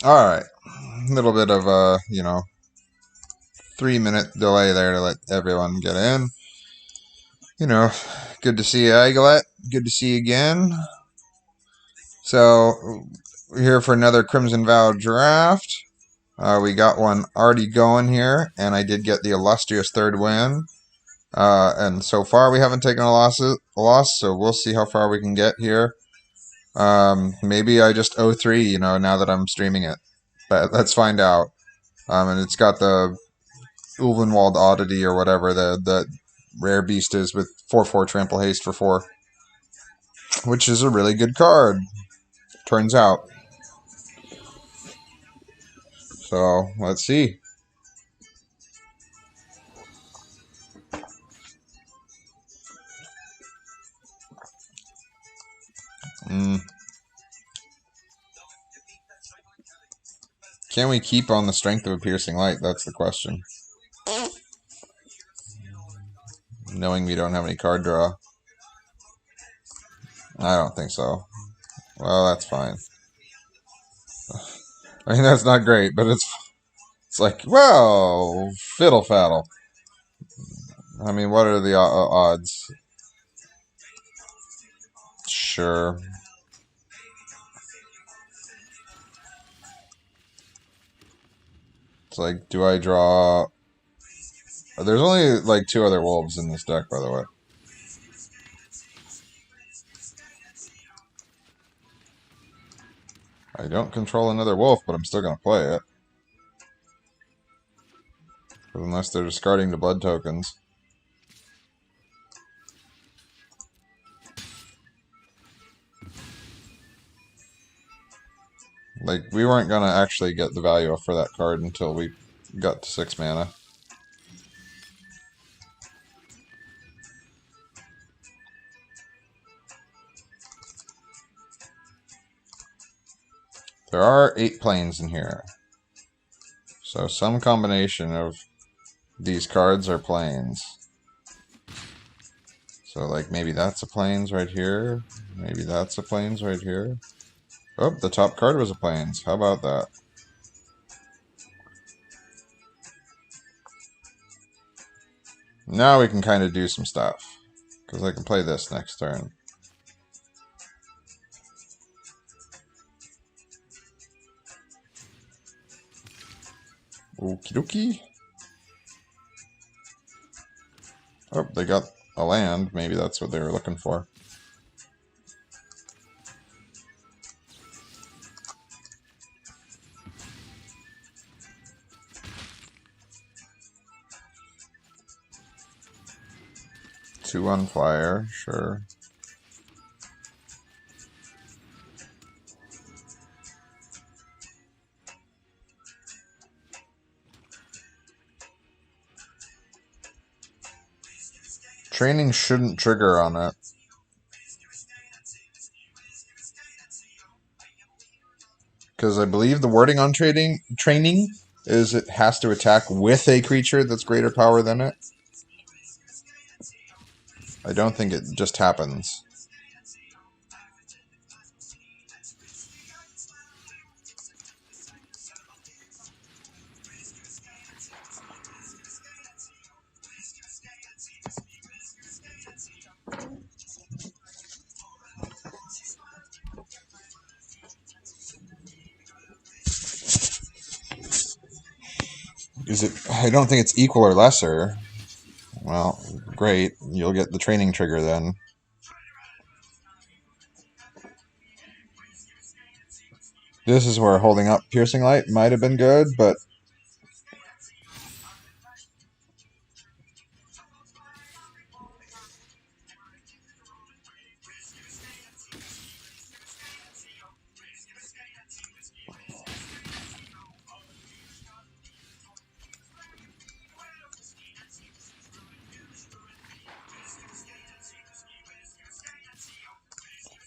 Alright. A little bit of a, 3-minute delay there to let everyone get in. Good to see you, Aguilet. Good to see you again. So, we're here for another Crimson Vow Draft. We got one already going here, and I did get the illustrious third win. And so far, we haven't taken a loss, so we'll see how far we can get here. Maybe I just 0-3, now that I'm streaming it. But let's find out. And it's got the Ulvenwald Oddity or whatever the rare beast is with 4/4 trample haste for 4, which is a really good card, turns out. So let's see. Can we keep on the strength of a piercing light? That's the question. Knowing we don't have any card draw. I don't think so. Well, that's fine. I mean, that's not great, but it's like, well, fiddle faddle. I mean, what are the odds? Sure. It's like, do I draw... There's only like 2 other wolves in this deck, by the way. I don't control another wolf, but I'm still going to play it. Unless they're discarding the blood tokens. Like, we weren't going to actually get the value for that card until we got to 6 mana. There are 8 planes in here. So some combination of these cards are planes. So like maybe that's a planes right here. Maybe that's a planes right here. Oh, the top card was a planes. How about that? Now we can kind of do some stuff. Because I can play this next turn. Okie dokie. Oh, they got a land. Maybe that's what they were looking for. Two on flyer, sure. Training shouldn't trigger on it. Because I believe the wording on training is it has to attack with a creature that's greater power than it. I don't think it just happens. Is it? I don't think it's equal or lesser. Well, great. You'll get the training trigger then. This is where holding up Piercing Light might have been good, but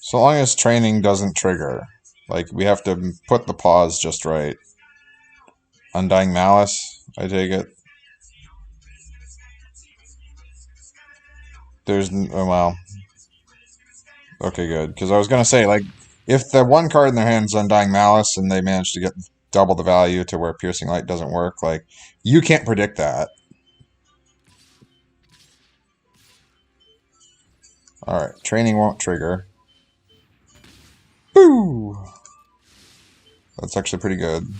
so long as training doesn't trigger. Like, we have to put the pause just right. Undying Malice, I take it. There's, well, okay, good. Because I was going to say, like, if the one card in their hand is Undying Malice and they manage to get double the value to where Piercing Light doesn't work. Like, you can't predict that. Alright, training won't trigger. Boo! That's actually pretty good.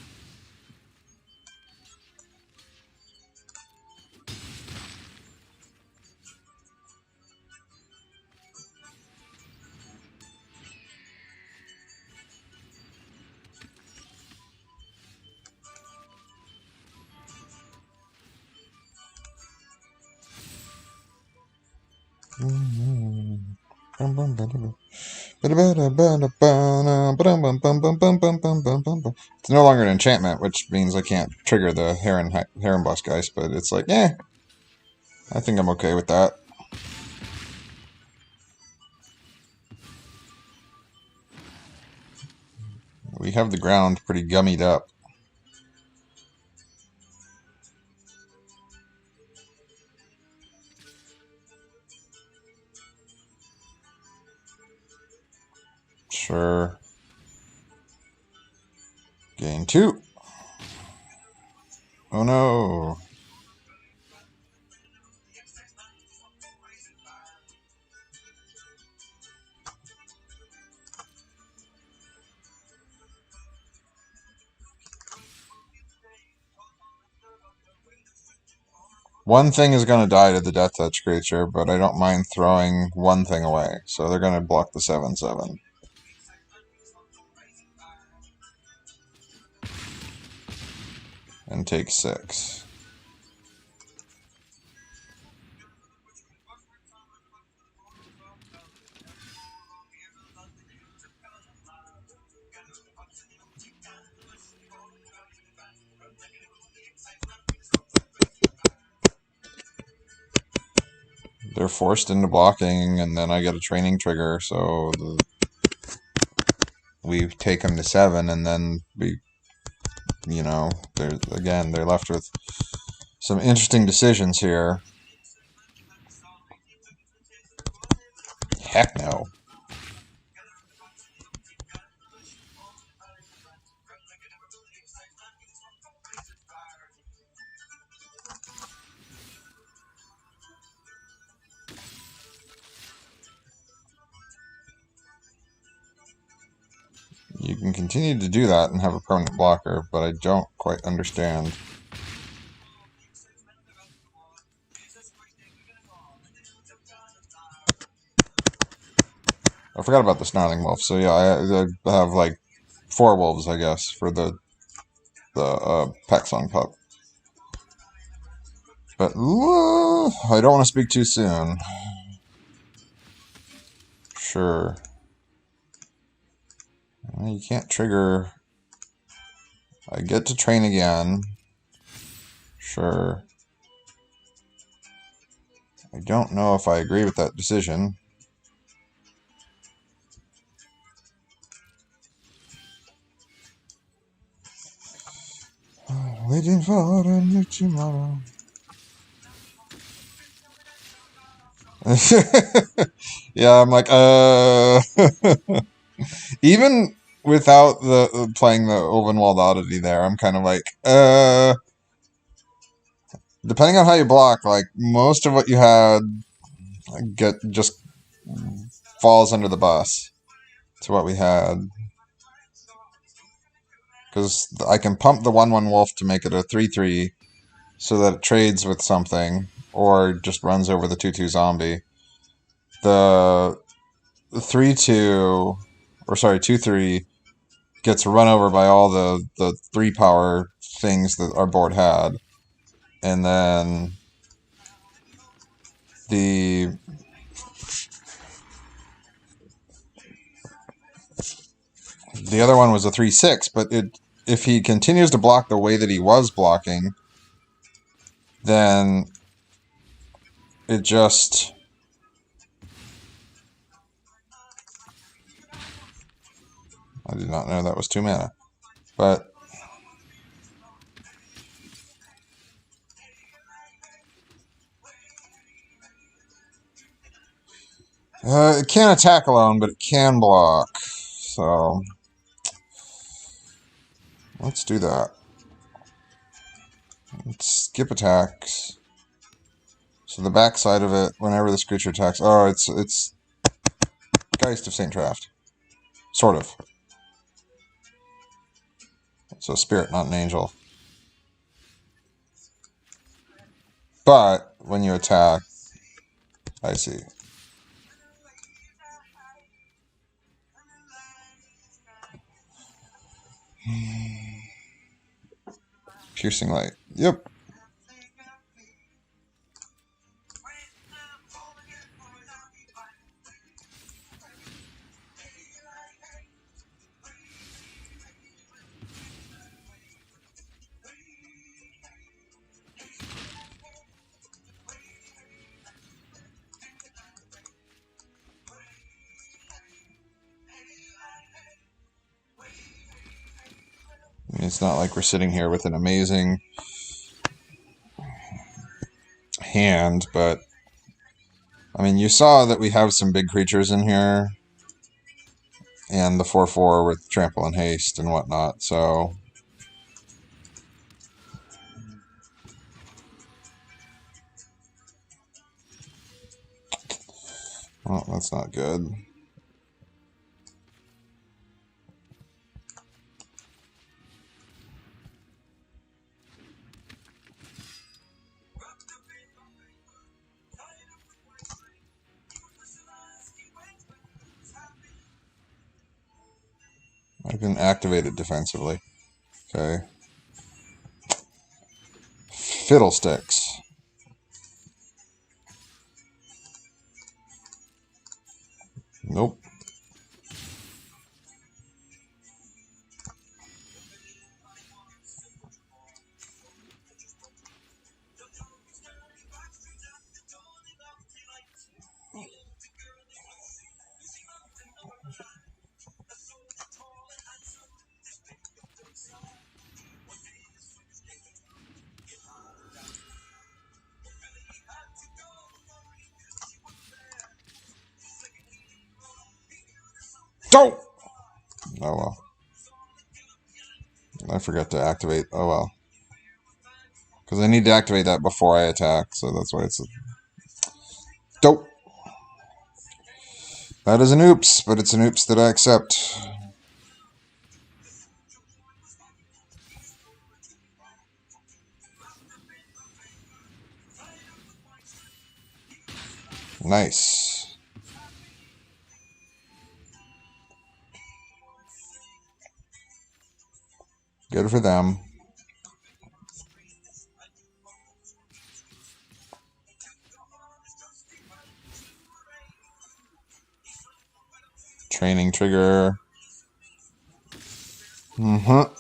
It's no longer an enchantment, which means I can't trigger the Heron Boss Geist, but it's like, I think I'm okay with that. We have the ground pretty gummied up. Sure. Gain 2. Oh no. One thing is going to die to the Death Touch creature, but I don't mind throwing one thing away. So they're going to block the 7/7. And take 6. They're forced into blocking, and then I get a training trigger, so we take them to 7, and then they're left with some interesting decisions here. Heck no. You can continue to do that and have a permanent blocker, but I don't quite understand. I forgot about the Snarling Wolf, so yeah, I have like 4 wolves, I guess, for the Paxong pup. But I don't want to speak too soon. Sure. You can't trigger. I get to train again. Sure. I don't know if I agree with that decision. Waiting for a new tomorrow. Yeah, I'm like, even without playing the Ovenwald Oddity there, I'm kind of like, depending on how you block, like, most of what you had just falls under the bus to what we had. Because I can pump the 1/1 wolf to make it a 3/3 so that it trades with something, or just runs over the 2/2 zombie. The 3/2, or sorry, 2/3 gets run over by all the 3-power things that our board had. And then the other one was a 3/6, but if he continues to block the way that he was blocking, then it just... I did not know that was 2 mana. But it can't attack alone, but it can block. So Let's do that. Let's skip attacks. So the backside of it, whenever this creature attacks, oh, it's Geist of Saint Draft, sort of. So spirit, not an angel. But when you attack, I see. Piercing light. Yep. It's not like we're sitting here with an amazing hand, but I mean, you saw that we have some big creatures in here, and the 4/4 with trample and haste and whatnot, so well, that's not good. I can activate it defensively. Okay. Fiddlesticks. Nope. Don't! Oh well. I forgot to activate. Oh well. Because I need to activate that before I attack, so that's why it's a dope. That is an oops, but it's an oops that I accept. Nice. Good for them. Training trigger. Mm-hmm.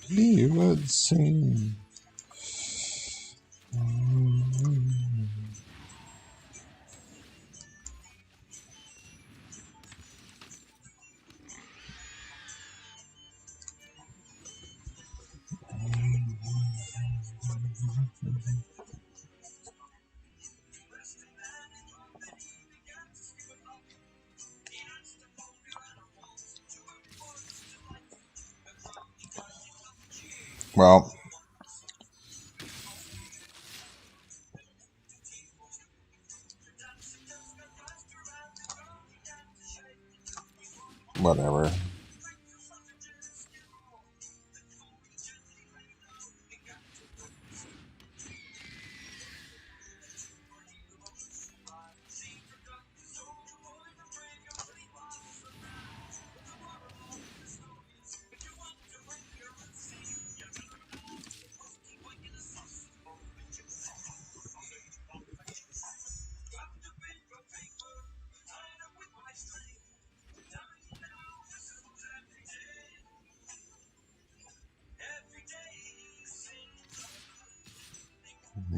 He would sing. Well, whatever.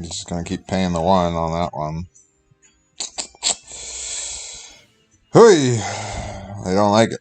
He's just going to keep paying the 1 on that one. Hooey! I don't like it.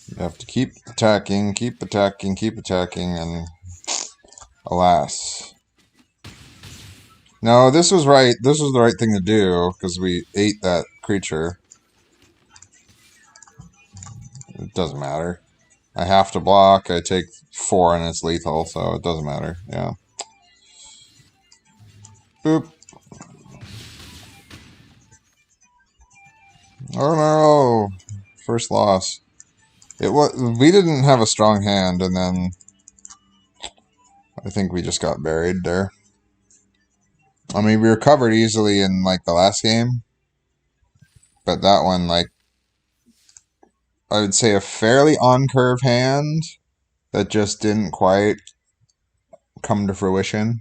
You have to keep attacking, and alas. No, this was right. This was the right thing to do, because we ate that creature. It doesn't matter. I have to block, I take 4 and it's lethal, so it doesn't matter. Yeah. Boop. Oh no! First loss. We didn't have a strong hand, and then I think we just got buried there. I mean, we recovered easily in, like, the last game. But that one, like, I would say a fairly on-curve hand that just didn't quite come to fruition.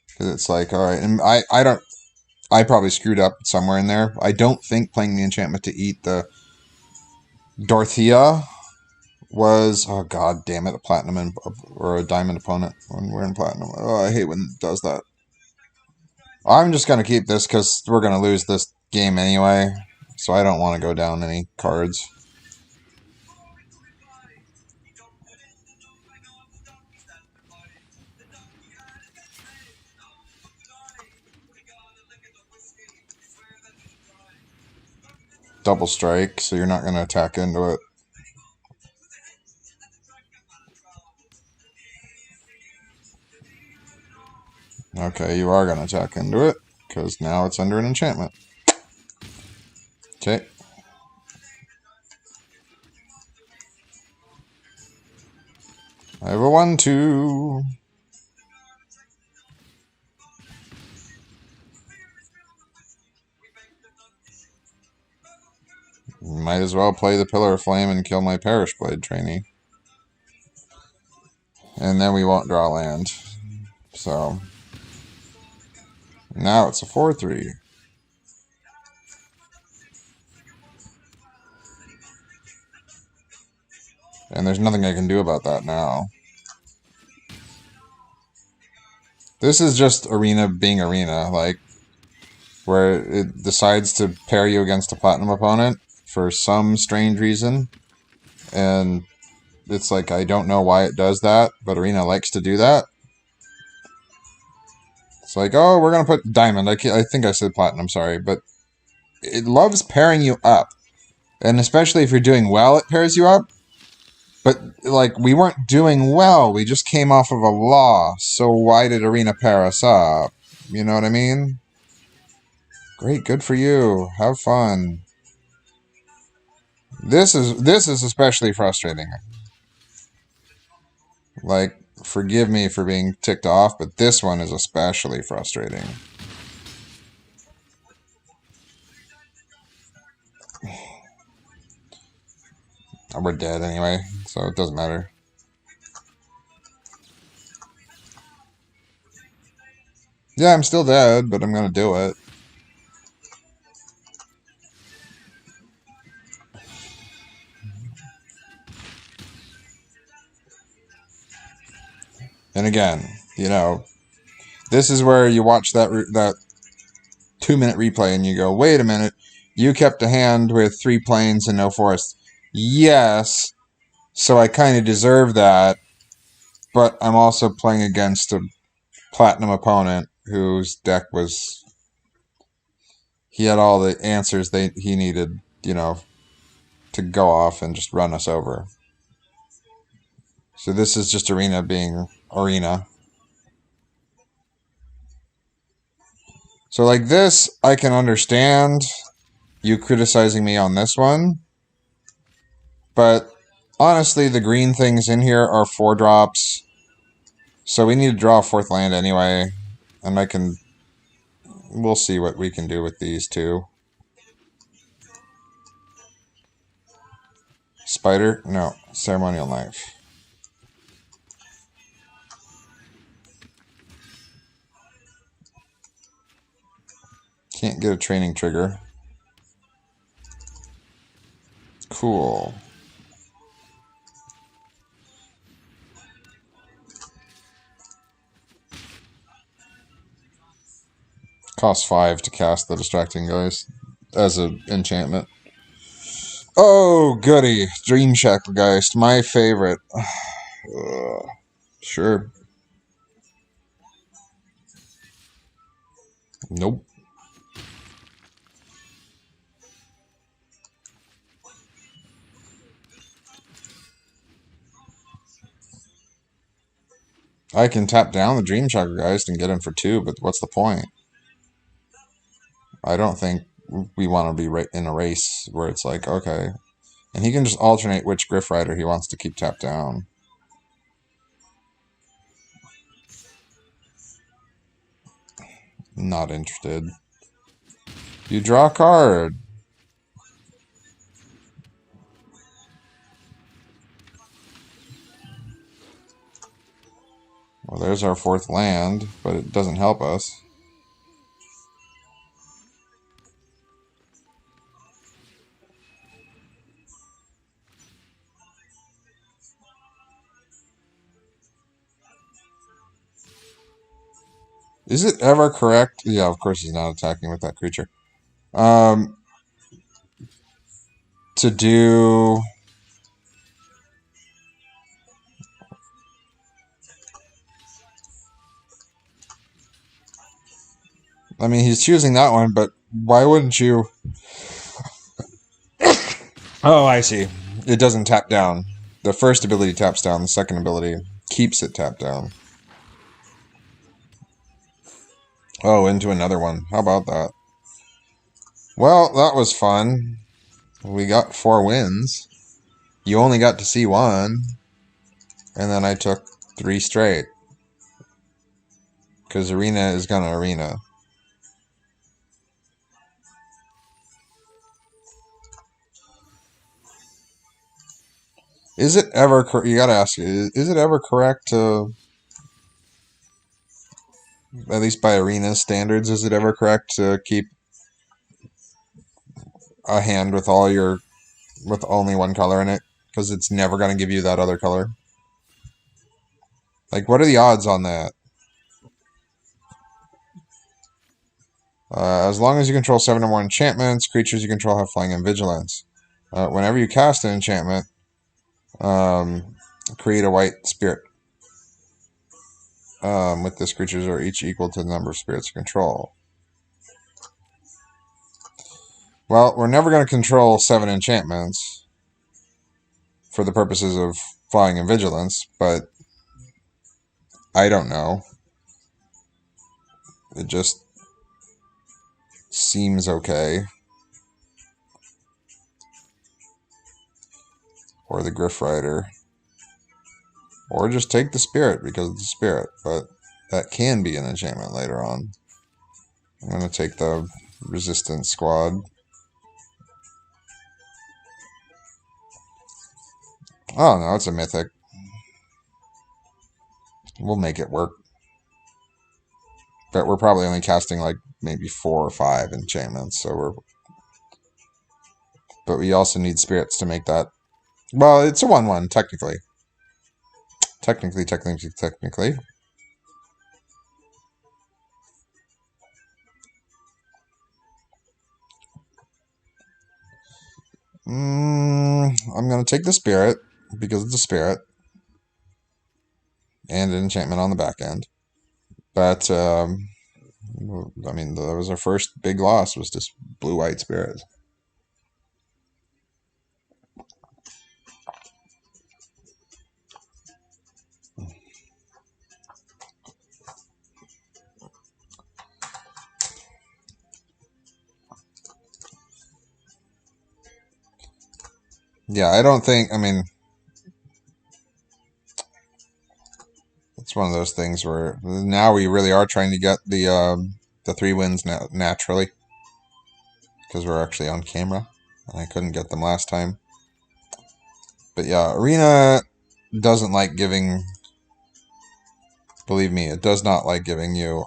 Because it's like, alright, and I probably screwed up somewhere in there. I don't think playing the enchantment to eat the Dorothea was, oh god damn it, a platinum or a diamond opponent when we're in platinum. Oh, I hate when it does that. I'm just going to keep this because we're going to lose this game anyway, so I don't want to go down any cards. Double strike, so you're not going to attack into it. Okay, you are going to attack into it, because now it's under an enchantment. Okay. I have a 1-2. Might as well play the Pillar of Flame and kill my Perish Blade trainee. And then we won't draw land. So now it's a 4-3. And there's nothing I can do about that now. This is just Arena being Arena, like, where it decides to pair you against a Platinum opponent for some strange reason. And it's like, I don't know why it does that, but Arena likes to do that. It's like, oh, we're going to put Diamond. I think I said Platinum, sorry, but it loves pairing you up. And especially if you're doing well, it pairs you up. But, like, we weren't doing well. We just came off of a loss. So why did Arena pair us up? You know what I mean? Great, good for you. Have fun. This is especially frustrating. Like, forgive me for being ticked off, but this one is especially frustrating. We're dead anyway, so it doesn't matter. Yeah, I'm still dead, but I'm gonna do it. And again, you know, this is where you watch that 2-minute replay and you go, wait a minute, you kept a hand with 3 plains and no forest. Yes, so I kind of deserve that, but I'm also playing against a Platinum opponent whose deck was... He had all the answers he needed, you know, to go off and just run us over. So this is just Arena being Arena. So like this, I can understand you criticizing me on this one, But honestly, the green things in here are 4-drops. So we need to draw a 4th land anyway. And we'll see what we can do with these two. Spider? No. Ceremonial Knife. Can't get a training trigger. Cool. Costs 5 to cast the Distracting Geist as an enchantment. Oh, goody. Dream Shacklegeist, my favorite. Sure. Nope. I can tap down the Dream Shacklegeist and get him for 2, but what's the point? I don't think we want to be in a race where it's like, okay. And he can just alternate which Griff Rider he wants to keep tapped down. Not interested. You draw a card. Well, there's our 4th land, but it doesn't help us. Is it ever correct? Yeah, of course he's not attacking with that creature. To do... I mean, he's choosing that one, but why wouldn't you... Oh, I see. It doesn't tap down. The first ability taps down. The second ability keeps it tapped down. Oh, into another one. How about that? Well, that was fun. We got 4 wins. You only got to see 1. And then I took 3 straight. Because Arena is gonna Arena. Is it ever... You gotta ask, is it ever correct to... At least by Arena standards, is it ever correct to keep a hand with with only 1 color in it? Because it's never gonna give you that other color. Like, what are the odds on that? As long as you control 7 or more enchantments, creatures you control have flying and vigilance. Whenever you cast an enchantment, create a white spirit. With this, creatures are each equal to the number of spirits you control. Well, we're never going to control 7 enchantments for the purposes of flying and vigilance, but I don't know. It just seems okay. Or the Griff Rider. Or just take the spirit because it's a spirit, but that can be an enchantment later on. I'm going to take the Resistance Squad. Oh no, it's a mythic. We'll make it work. But we're probably only casting like maybe 4 or 5 enchantments, but we also need spirits to make that. Well, it's a 1/1 technically. Technically. I'm gonna take the spirit because it's a spirit and an enchantment on the back end. But I mean, that was our first big loss. Was just blue-white spirit. Yeah, I don't think, I mean, it's one of those things where now we really are trying to get the 3 wins naturally, because we're actually on camera, and I couldn't get them last time. But yeah, Arena doesn't like giving, believe me, it does not like giving you,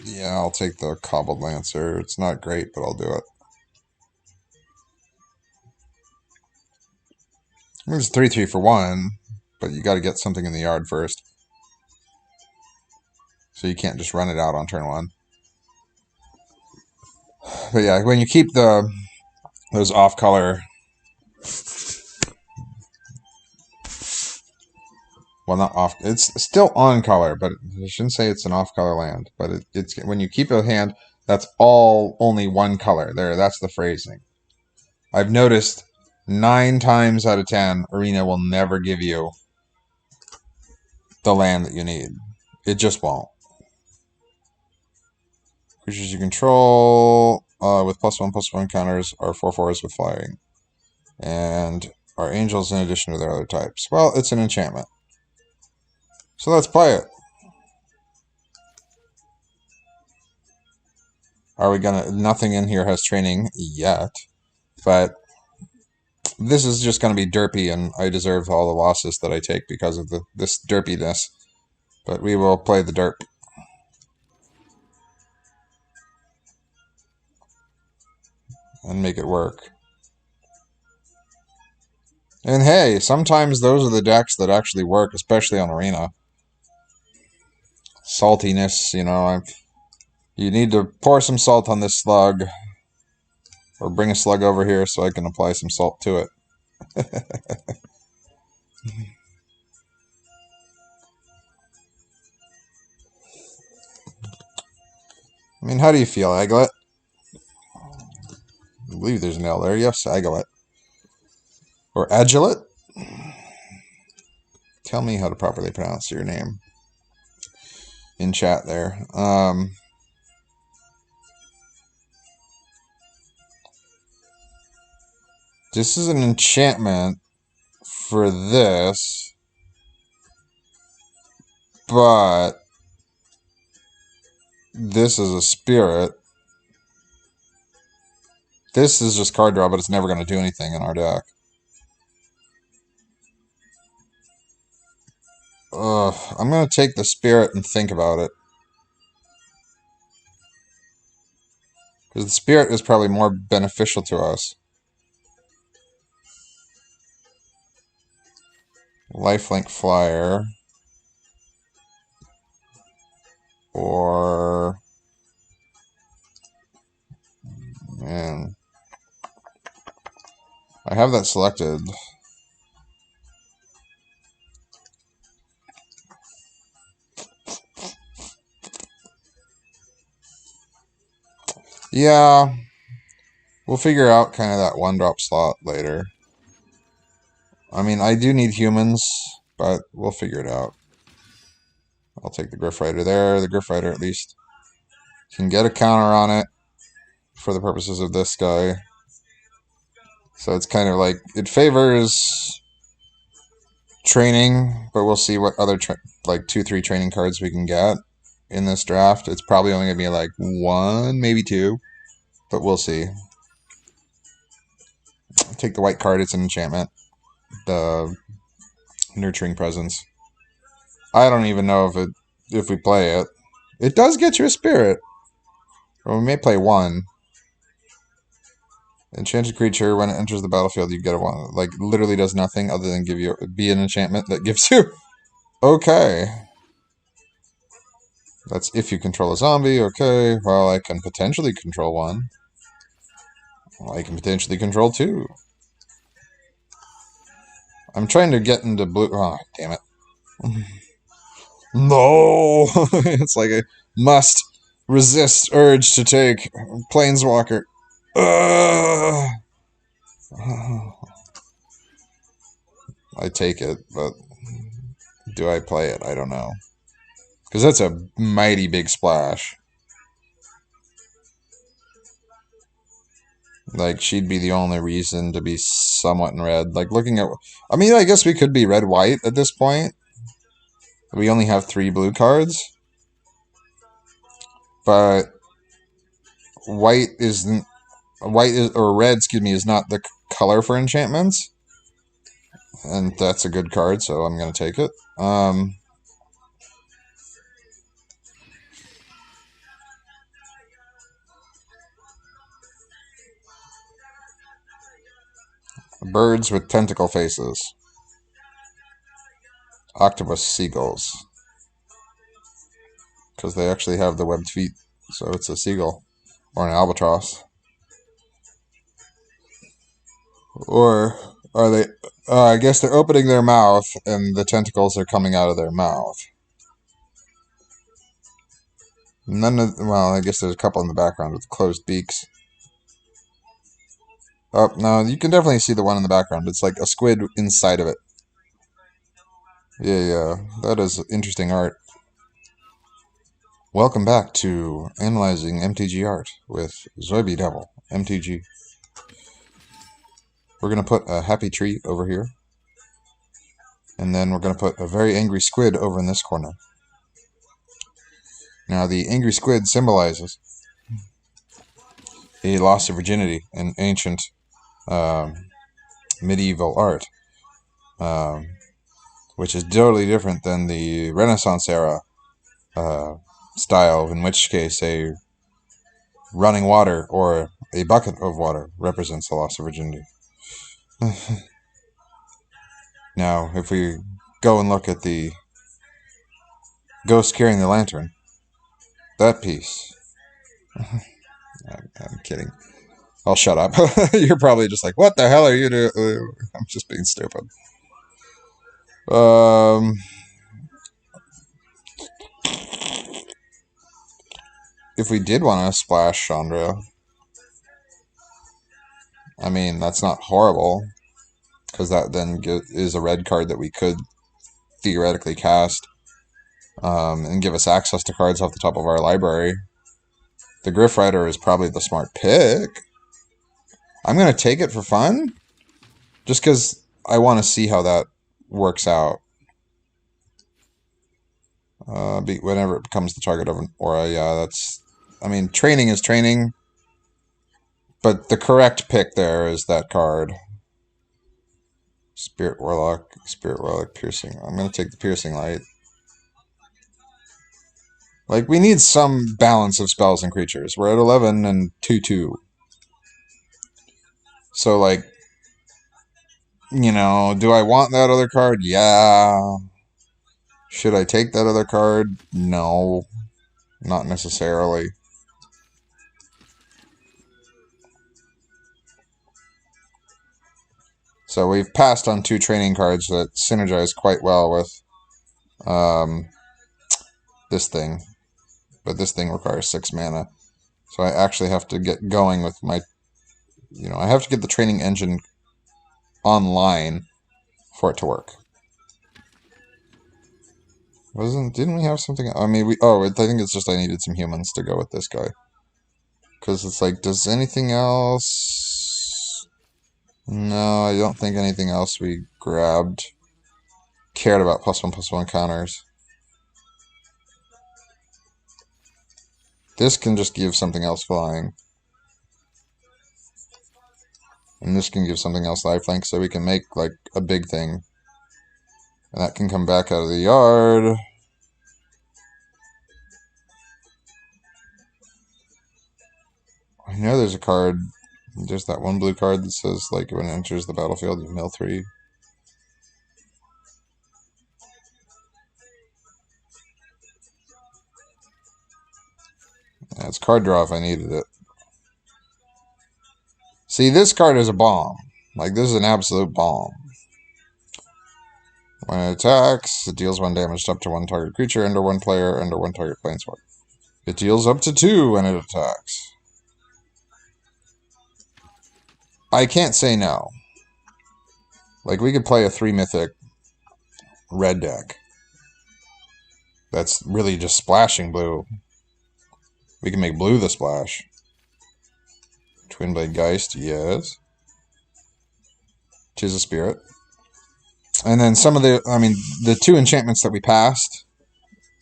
yeah, I'll take the Cobbled Lancer. It's not great, but I'll do it. It's 3/3 for 1, but you got to get something in the yard first. So you can't just run it out on turn 1. But yeah, when you keep those off-color, well, not off, it's still on color, but I shouldn't say it's an off-color land. But it's when you keep a hand that's all only one color. That's the phrasing. I've noticed 9 times out of 10, Arena will never give you the land that you need. It just won't. Creatures you control with +1/+1 counters are 4/4s with flying. And are angels in addition to their other types. Well, it's an enchantment. So let's play it. Are we gonna... Nothing in here has training yet. But this is just gonna be derpy, and I deserve all the losses that I take because of this derpiness. But we will play the derp. And make it work. And hey, sometimes those are the decks that actually work, especially on Arena. Saltiness, you know, you need to pour some salt on this slug. Or bring a slug over here so I can apply some salt to it. I mean, how do you feel, Aglet? I believe there's an L there. Yes, Aglet. Or Agilet? Tell me how to properly pronounce your name in chat there. This is an enchantment for this, but this is a spirit. This is just card draw, but it's never going to do anything in our deck. I'm going to take the spirit and think about it. Because the spirit is probably more beneficial to us. Lifelink Flyer. Or... Man. I have that selected. Yeah. We'll figure out kind of that 1-drop slot later. I mean, I do need humans, but we'll figure it out. I'll take the Griff Rider there. The Griff Rider at least can get a counter on it for the purposes of this guy. So it's kind of like, it favors training, but we'll see what other, like 2-3 training cards we can get in this draft. It's probably only going to be like 1, maybe 2, but we'll see. Take the white card, it's an enchantment. The Nurturing Presence. I don't even know if we play it. It does get you a spirit. Or we may play 1. Enchanted creature, when it enters the battlefield, you get a 1. Like, literally does nothing other than be an enchantment that gives you. Okay. That's if you control a zombie. Okay. Well, I can potentially control 1. Well, I can potentially control 2. I'm trying to get into blue. Oh, damn it. No! It's like a must resist urge to take Planeswalker. I take it, but do I play it? I don't know. Because that's a mighty big splash. Like, she'd be the only reason to be somewhat in red. Like, looking at... I mean, I guess we could be red-white at this point. We only have 3 blue cards. But white isn't... or red, excuse me, is not the color for enchantments. And that's a good card, so I'm going to take it. Birds with tentacle faces. Octopus seagulls. Because they actually have the webbed feet. So it's a seagull. Or an albatross. Or are they... I guess they're opening their mouth and the tentacles are coming out of their mouth. Well, I guess there's a couple in the background with closed beaks. Oh, no, you can definitely see the one in the background. It's like a squid inside of it. Yeah, that is interesting art. Welcome back to Analyzing MTG Art with Zoiby Devil, MTG. We're going to put a happy tree over here. And then we're going to put a very angry squid over in this corner. Now, the angry squid symbolizes a loss of virginity in ancient medieval art, which is totally different than the Renaissance era style, in which case a running water or a bucket of water represents the loss of virginity. Now, if we go and look at the ghost carrying the lantern, that piece... I'm kidding. I'll shut up. You're probably just like, what the hell are you doing? I'm just being stupid. If we did want to splash Chandra, I mean, that's not horrible, because that then is a red card that we could theoretically cast and give us access to cards off the top of our library. The Griff Rider is probably the smart pick. I'm going to take it for fun, just because I want to see how that works out. Whenever it becomes the target of an aura, yeah, that's... I mean, training is training, but the correct pick there is that card. Spirit Warlock, Piercing. I'm going to take the Piercing Light. Like, we need some balance of spells and creatures. We're at 11 and 2/2. So, like, you know, do I want that other card? Yeah. Should I take that other card? No. Not necessarily. So we've passed on 2 training cards that synergize quite well with this thing. But this thing requires 6 mana. So I actually have to get going with my... You know, I have to get the training engine online for it to work. Didn't we have something... I mean, I think it's just I needed some humans to go with this guy. Because it's like, does anything else... No, I don't think anything else we grabbed cared about +1/+1 counters. This can just give something else flying. And this can give something else lifelink, so we can make, like, a big thing. And that can come back out of the yard. I know there's a card... There's that one blue card that says, like, when it enters the battlefield, you mill 3. Yeah, it's card draw if I needed it. See, this card is a bomb. Like, this is an absolute bomb. When it attacks, it deals 1 damage up to 1 target creature, under 1 player, under 1 target planeswalker. It deals up to 2 when it attacks. I can't say no. Like, we could play a 3 mythic red deck That's really just splashing blue. We can make blue the splash. Twin Blade Geist, yes. Tis a Spirit. And then some of the, I mean, the 2 enchantments that we passed,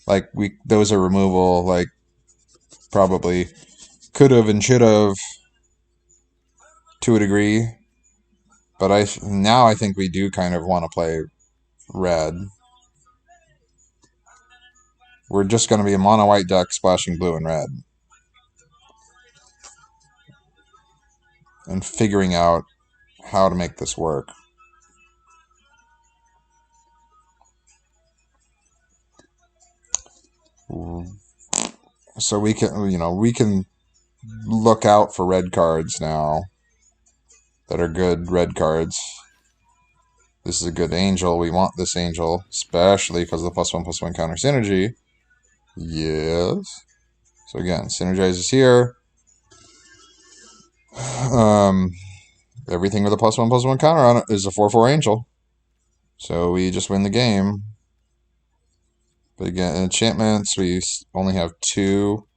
like, those are removal, like, probably could have and should have to a degree. But now I think we do kind of want to play red. We're just going to be a mono-white deck splashing blue and red. And figuring out how to make this work. So we can look out for red cards now that are good red cards. This is a good angel. We want this angel, especially because of the +1/+1 counter synergy. Yes. So again, synergizes here. Everything with a +1/+1 counter on it is a 4/4 angel. So we just win the game. But again, enchantments, we only have 2.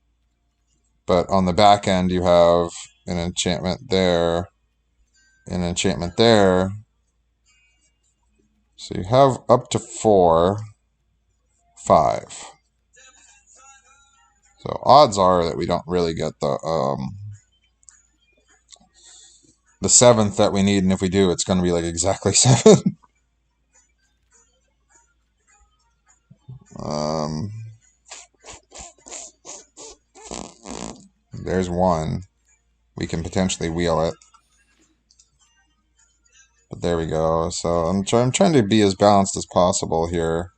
But on the back end, you have an enchantment there, an enchantment there. So you have up to 4, 5. So odds are that we don't really get the 7th that we need, and if we do, it's going to be like exactly 7. There's 1. We can potentially wheel it. But there we go. So I'm trying to be as balanced as possible here.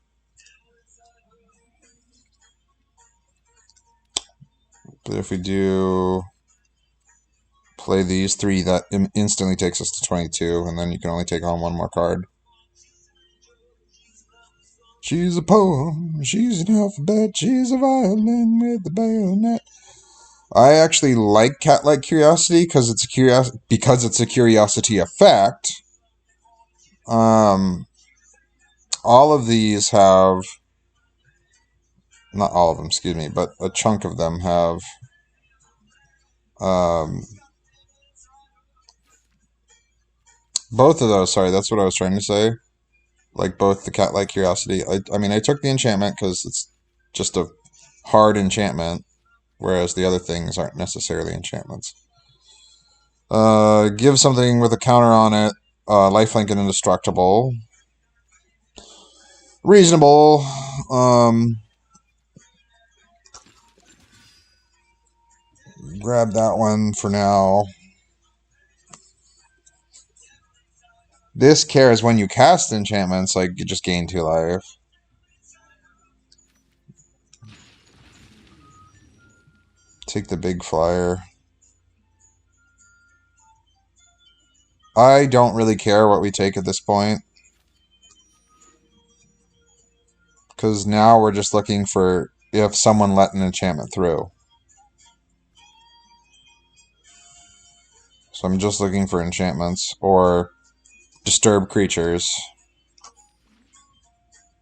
But if we do play these 3, that instantly takes us to 22, and then you can only take on 1 more card. She's a poem, she's an alphabet, she's a violin with a bayonet. I actually like Cat-like Curiosity because it's a curiosity effect. All of these have, not all of them, excuse me, but a chunk of them have both of those, sorry, that's what I was trying to say. Like both the Cat-like Curiosity. I mean, I took the enchantment because it's just a hard enchantment, whereas the other things aren't necessarily enchantments. Give something with a counter on it. Lifelink and indestructible. Reasonable. Grab that one for now. This cares when you cast enchantments, like you just gain 2 life. Take the big flyer. I don't really care what we take at this point. Because now we're just looking for if someone let an enchantment through. So I'm just looking for enchantments or disturb creatures.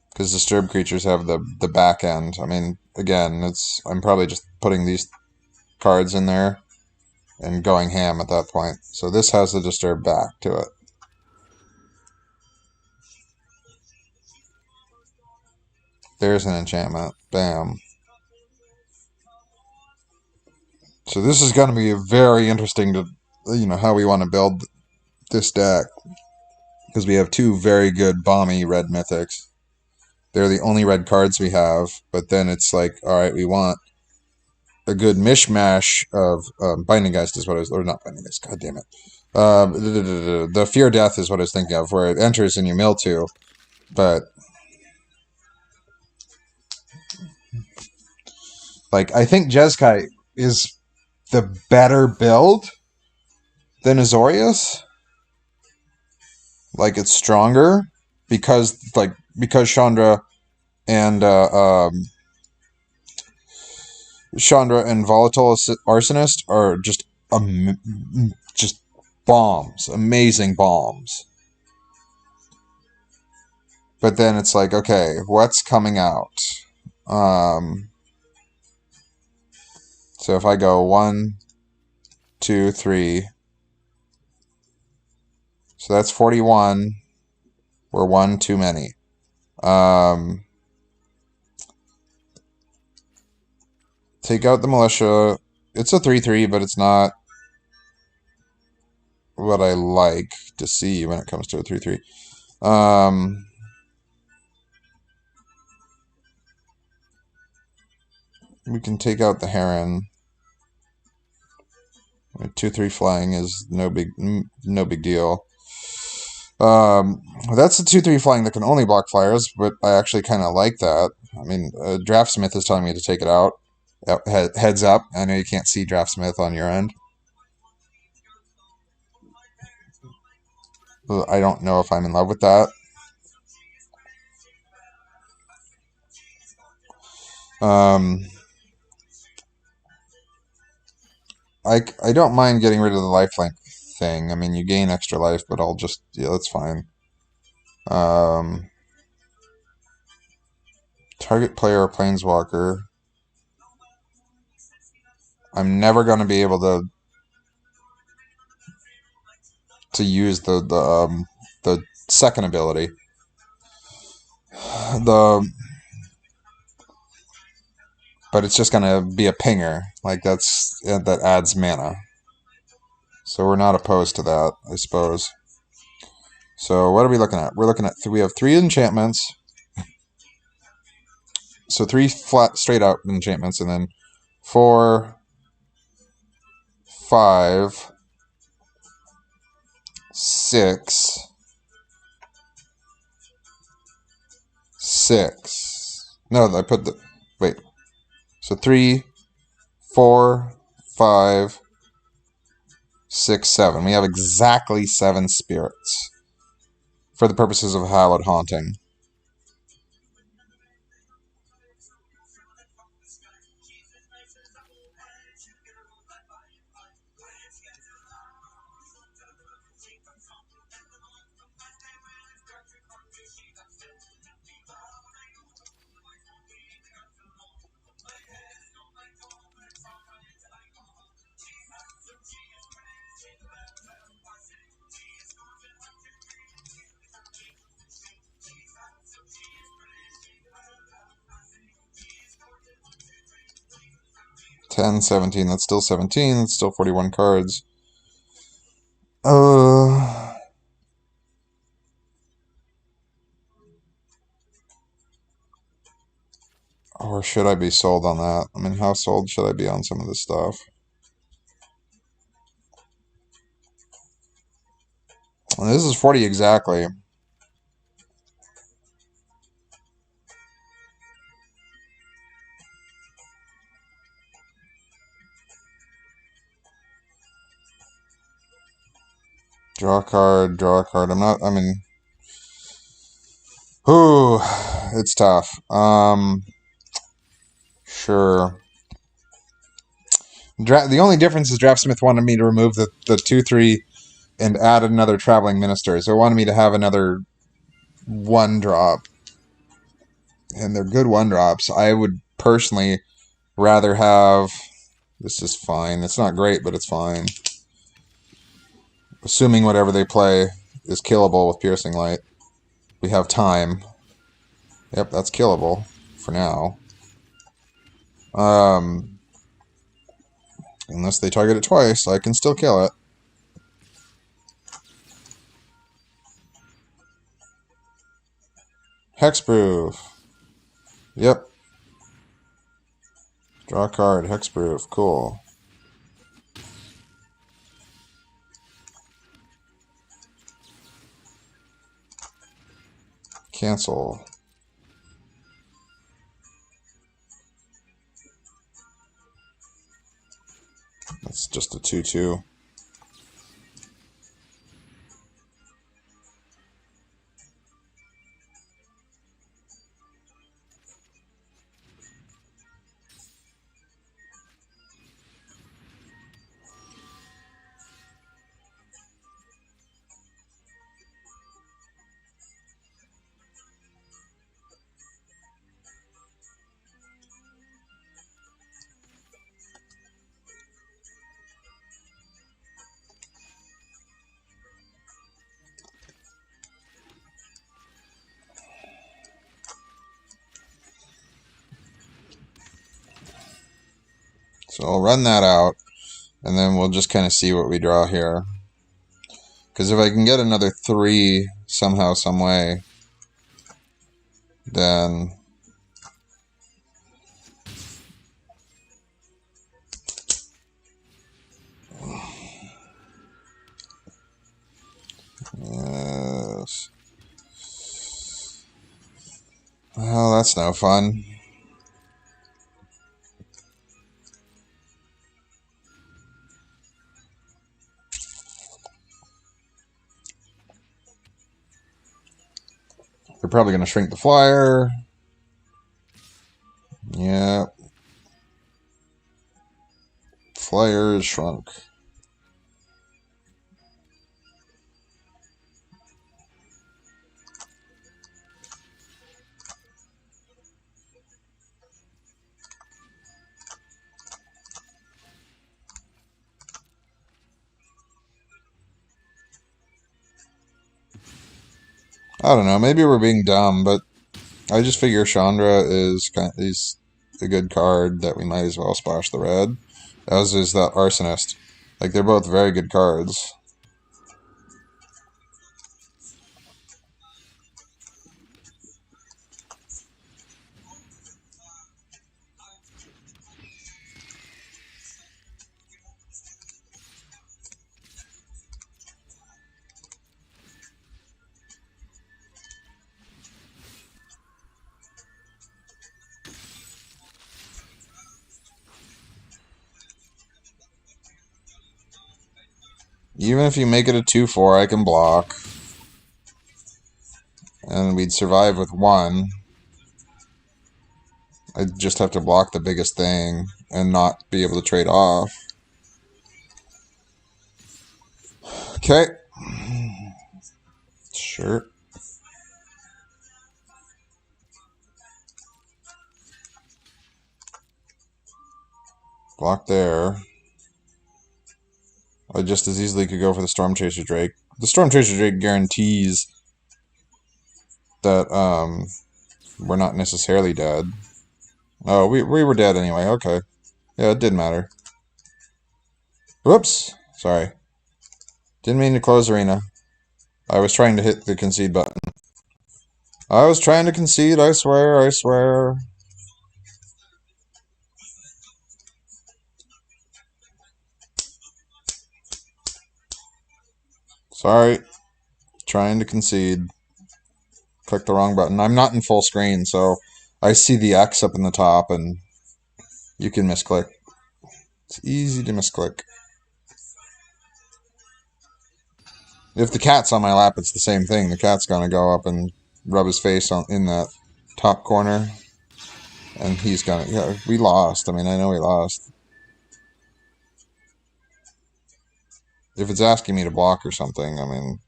Because disturb creatures have the back end. I mean, again, I'm probably just putting these cards in there and going ham at that point. So this has the disturb back to it. There's an enchantment. Bam. So this is going to be very interesting to, how we want to build this deck. Because we have 2 very good bomby red mythics. They're the only red cards we have. But then it's like, alright, we want a good mishmash of Binding Geist is what I was, or not Binding Geist, god damn it. The Fear Death is what I was thinking of, where it enters and you mill 2. But like, I think Jeskai is the better build than Azorius. Like, it's stronger because Chandra and Volatile Arsonist are just bombs, amazing bombs. But then it's like, okay, what's coming out? So if I go 1, 2, 3, so that's 41. We're one too many. Take out the militia. It's a 3/3, but it's not what I like to see when it comes to a 3/3. We can take out the heron. 2/3 flying is no big deal. That's the 2/3 flying that can only block flyers, but I actually kind of like that. I mean, Draftsmith is telling me to take it out. Heads up. I know you can't see Draftsmith on your end. I don't know if I'm in love with that. I don't mind getting rid of the lifelink thing. I mean, you gain extra life, but I'll just, yeah, that's fine. Target player or planeswalker. I'm never going to be able to use the second ability. But it's just going to be a pinger. Like that adds mana. So we're not opposed to that, I suppose. So what are we looking at? We're looking at we have 3 enchantments. So 3 flat straight out enchantments, and then 4, 5, 6, 6. No, I put the wait. So 3, 4, 5, 6, 7. We have exactly 7 spirits for the purposes of Hallowed Haunting. Ten, 17. That's still 17. That's still 41 cards. Or should I be sold on that? I mean, how sold should I be on some of this stuff? And this is 40 exactly. Draw a card, draw a card. I mean, ooh, it's tough. Sure. The only difference is Draftsmith wanted me to remove the 2/3 and add another Traveling Minister. So it wanted me to have another 1-drop. And they're good 1-drops. I would personally rather have... This is fine. It's not great, but it's fine. Assuming whatever they play is killable with Piercing Light. We have time. Yep, that's killable for now. Unless they target it twice, I can still kill it. Hexproof. Yep. Draw a card. Hexproof. Cool. Cancel. That's just a 2/2. So I'll run that out, and then we'll just kind of see what we draw here. Because if I can get another 3 somehow, some way, then yes. Well, that's no fun. They're probably going to shrink the flyer. Yeah. Flyer is shrunk. I don't know. Maybe we're being dumb, but I just figure Chandra is a good card that we might as well splash the red. As is that Arsonist. Like, they're both very good cards. Even if you make it a 2-4, I can block. And we'd survive with 1. I'd just have to block the biggest thing and not be able to trade off. Okay. Sure. Block there. I just as easily could go for the Storm Chaser Drake. The Storm Chaser Drake guarantees that we're not necessarily dead. Oh, we were dead anyway. Okay. Yeah, it did matter. Whoops. Sorry. Didn't mean to close arena. I was trying to hit the concede button. I was trying to concede, I swear, I swear. Sorry. Trying to concede. Click the wrong button. I'm not in full screen, so I see the X up in the top, and you can misclick. It's easy to misclick. If the cat's on my lap, it's the same thing. The cat's gonna go up and rub his face in that top corner, and he's gonna... Yeah, we lost. I mean, I know we lost. If it's asking me to block or something, I mean...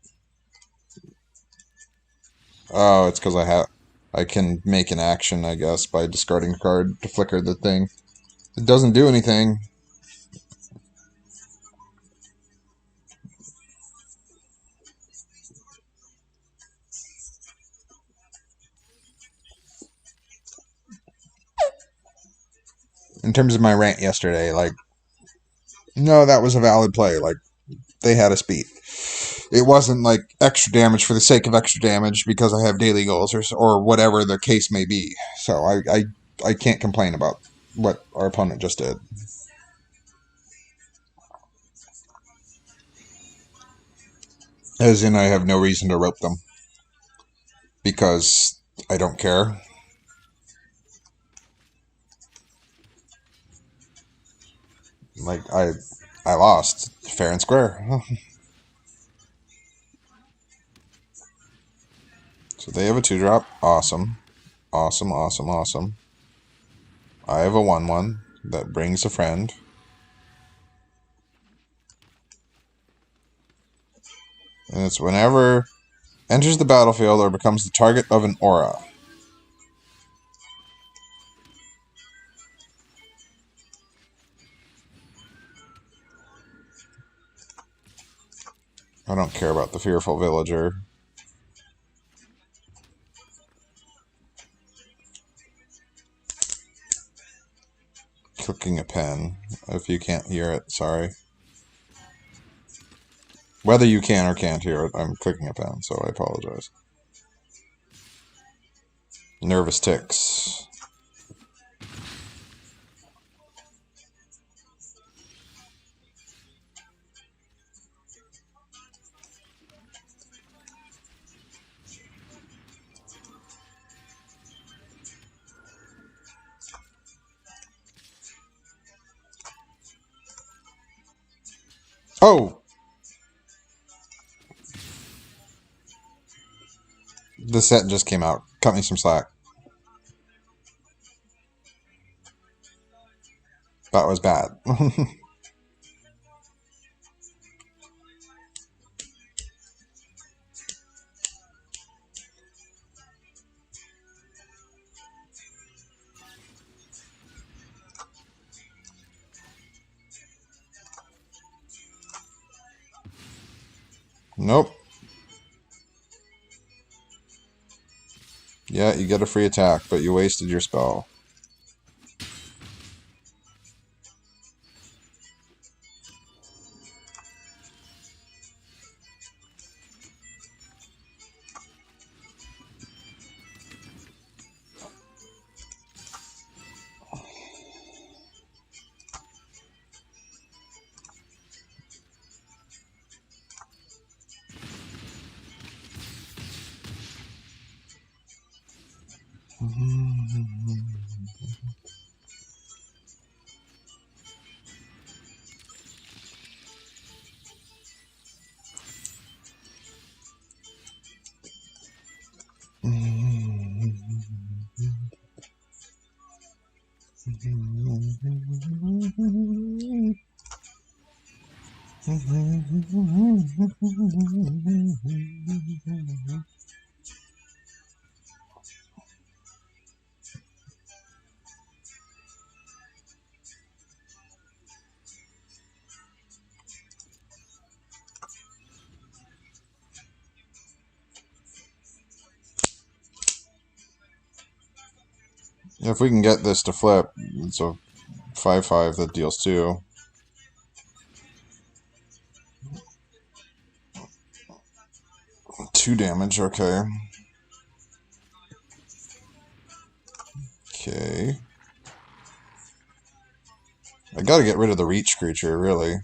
Oh, it's because I can make an action, I guess, by discarding a card to flicker the thing. It doesn't do anything. In terms of my rant yesterday, like, no, that was a valid play. Like, they had us beat. It wasn't like extra damage for the sake of extra damage because I have daily goals or whatever the case may be. So I can't complain about what our opponent just did. As in, I have no reason to rope them because I don't care. Like, I lost fair and square. So they have a 2-drop. Awesome. Awesome, awesome, awesome. I have a 1/1 that brings a friend. And it's whenever enters the battlefield or becomes the target of an aura. I don't care about the Fearful Villager. cooking a pen. If you can't hear it, sorry. Whether you can or can't hear it, I'm cooking a pen, so I apologize. Nervous ticks. Oh! The set just came out. Cut me some slack. That was bad. Nope. Yeah, you get a free attack, but you wasted your spell. If we can get this to flip, it's a 5/5 that deals 2. Two damage, okay. Okay. I gotta get rid of the reach creature, really.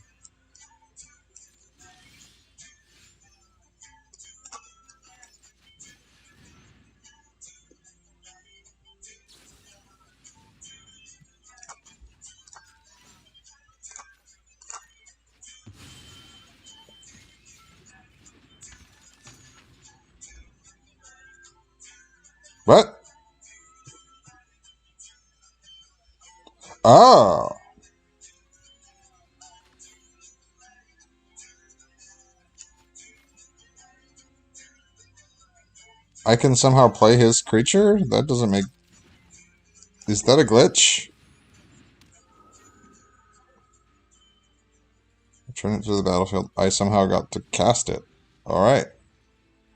What? Oh! I can somehow play his creature? That doesn't make... Is that a glitch? Return it to the battlefield. I somehow got to cast it. Alright.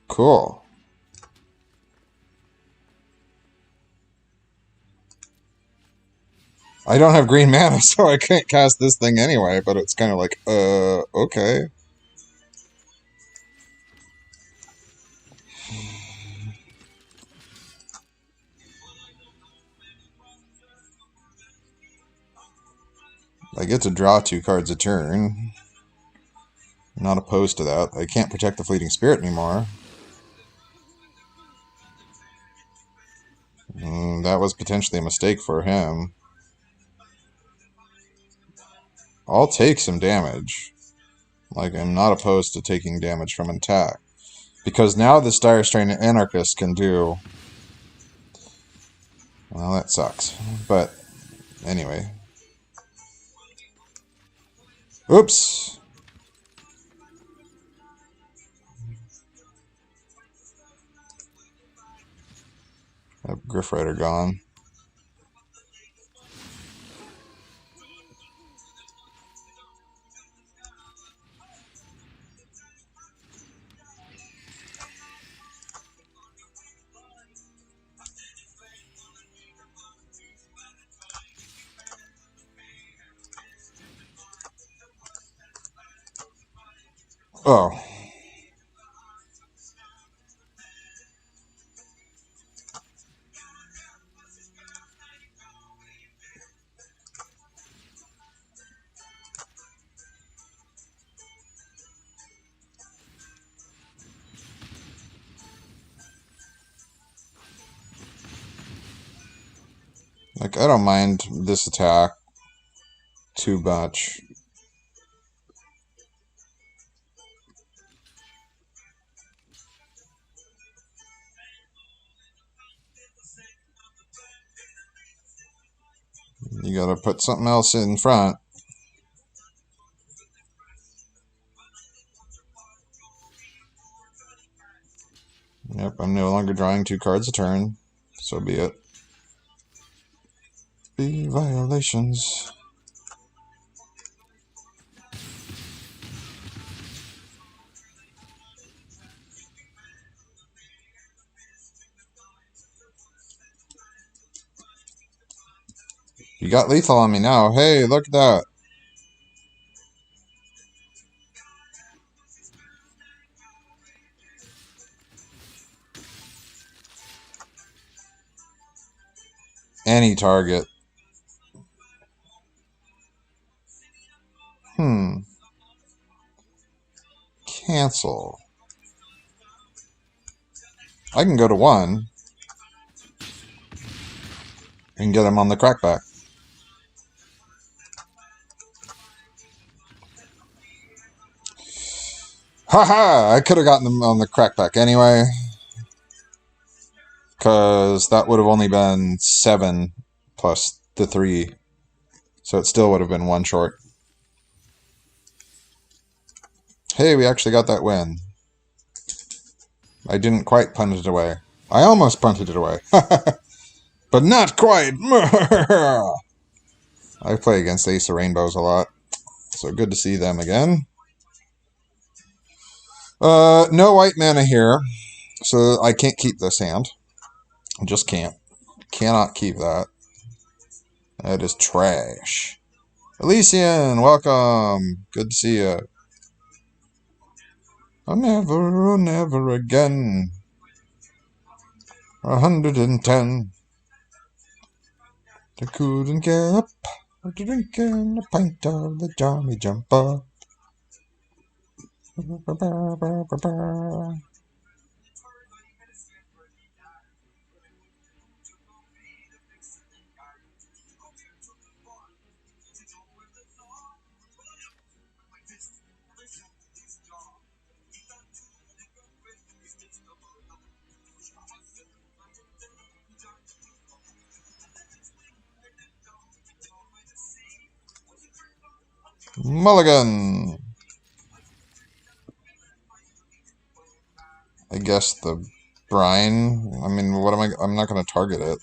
Cool. I don't have green mana, so I can't cast this thing anyway, but it's kind of like, okay. I get to draw 2 cards a turn. I'm not opposed to that. I can't protect the Fleeting Spirit anymore. That was potentially a mistake for him. I'll take some damage. Like, I'm not opposed to taking damage from an attack. Because now the Dire Strain Anarchist can do... Well, that sucks. But, anyway. Oops! That Griff Rider gone. Oh. Like, I don't mind this attack too much. You gotta put something else in front. Yep, I'm no longer drawing 2 cards a turn. So be it. Be violations. You got lethal on me now. Hey, look at that. Any target. Cancel. I can go to 1 and get him on the crackback. Haha! I could have gotten them on the crackback anyway. Because that would have only been 7 plus the 3. So it still would have been 1 short. Hey, we actually got that win. I didn't quite punt it away. I almost punted it away. But not quite. I play against Ace of Rainbows a lot. So good to see them again. No white mana here. So I can't keep this hand. I just can't. Cannot keep that. That is trash. Elysian, welcome. Good to see you. Never again. 110. I couldn't get up. Drinking a pint of the Johnny Jumper. Mulligan. I guess the brine. I mean, what am I? I'm not going to target it.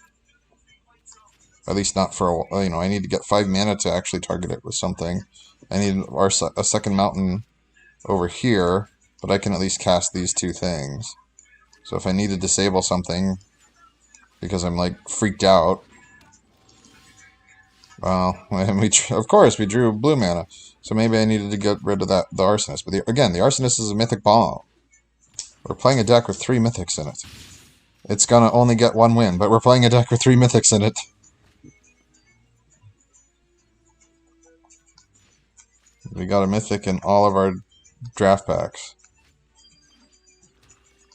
At least not for a, I need to get 5 mana to actually target it with something. I need a second mountain over here, but I can at least cast these 2 things. So if I need to disable something because I'm like freaked out, well, of course we drew blue mana. So maybe I needed to get rid of the Arsonist. But again, the Arsonist is a mythic bomb. We're playing a deck with 3 mythics in it. It's gonna only get 1 win, but we're playing a deck with 3 mythics in it. We got a mythic in all of our draft packs.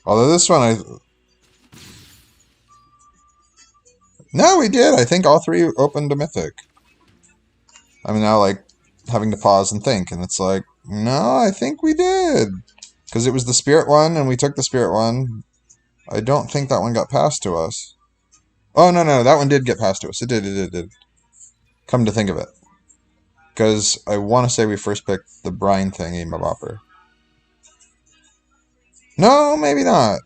Although this one, No, we did. I think all 3 opened a mythic. I'm now, like, having to pause and think, and it's like, no, I think we did. Because it was the spirit one, and we took the spirit one. I don't think that one got passed to us. Oh, no, that one did get passed to us. It did. Come to think of it. Because I want to say we first picked the brine thingy, Bopper. No, maybe not.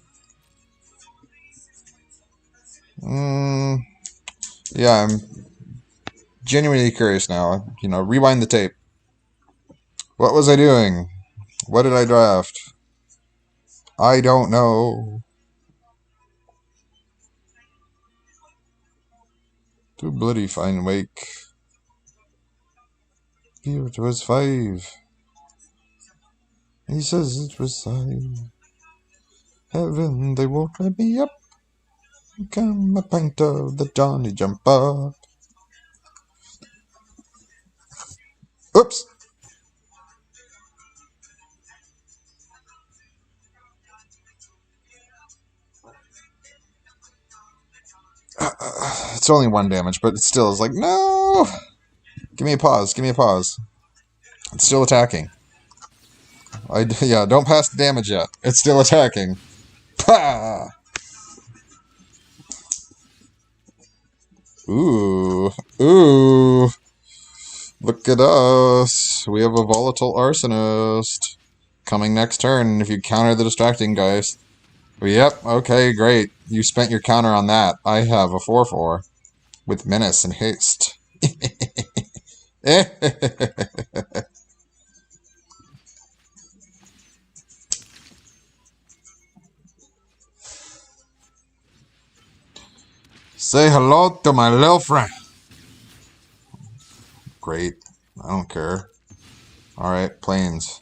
Yeah, I'm genuinely curious now. Rewind the tape. What was I doing? What did I draft? I don't know. Too bloody fine wake. It was 5. He says it's beside heaven, they won't let me up. Come a pint of the Johnny Jump Up. Oops! It's only 1 damage, but it still is like, no! Give me a pause, give me a pause. It's still attacking. Yeah, don't pass the damage yet. It's still attacking. Pah! Ooh. Ooh. Look at us. We have a volatile arsonist. Coming next turn if you counter the distracting geist. Yep, okay, great. You spent your counter on that. I have a 4/4 with menace and haste. Say hello to my little friend. Great. I don't care. Alright, planes.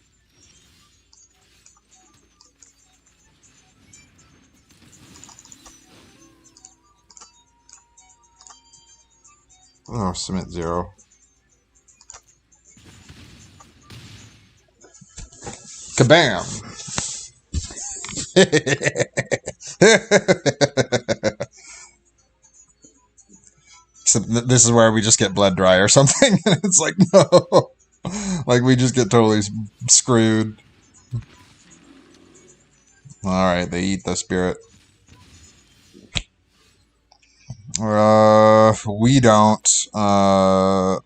Oh, submit 0. Kabam! Except this is where we just get blood dry or something. It's like, no. Like, we just get totally screwed. Alright, they eat the spirit. We don't.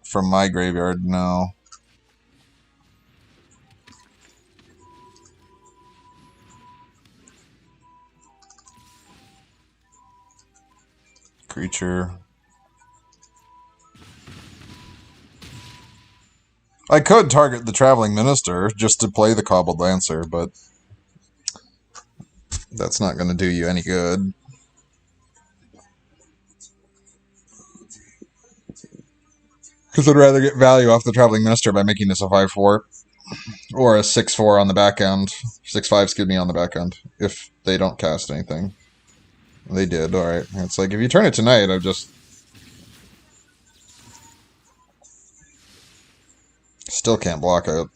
From my graveyard, no. Creature. I could target the Traveling Minister just to play the Cobbled Lancer, but that's not going to do you any good. Because I'd rather get value off the Traveling Minister by making this a 5/4. Or a 6/4 on the back end. 6/5, excuse me, on the back end. If they don't cast anything. They did, alright. It's like, if you turn it tonight, I just... Still can't block it.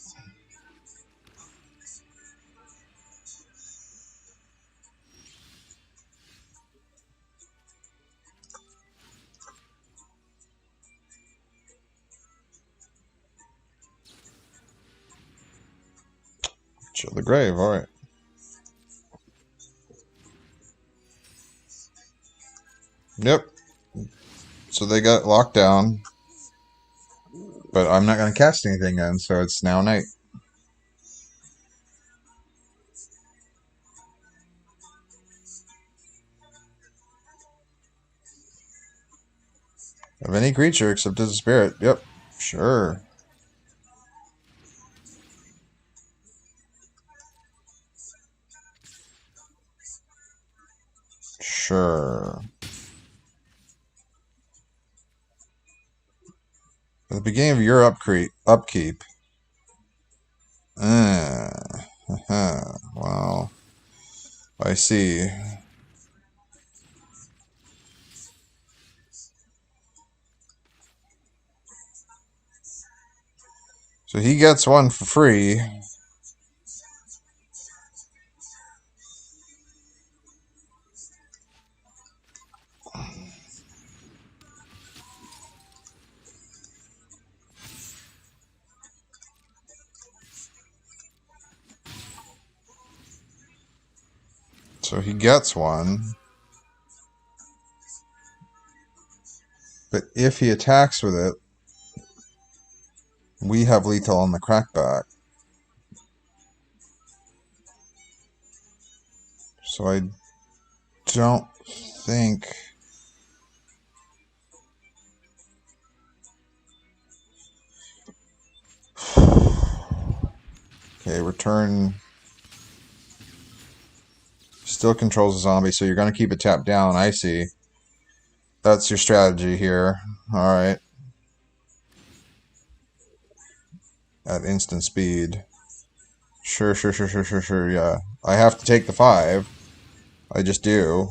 Chill the Grave, alright. Yep. So they got locked down. But I'm not going to cast anything then, so it's now night. Of any creature except as a spirit. Yep. Sure. Sure. At the beginning of your upkeep. Wow. I see. So he gets one for free. So he gets one. But if he attacks with it, we have lethal on the crackback. So I don't think... Okay, return... Still controls a zombie, so you're going to keep it tapped down. I see. That's your strategy here. Alright. At instant speed. Sure, yeah. I have to take the 5. I just do.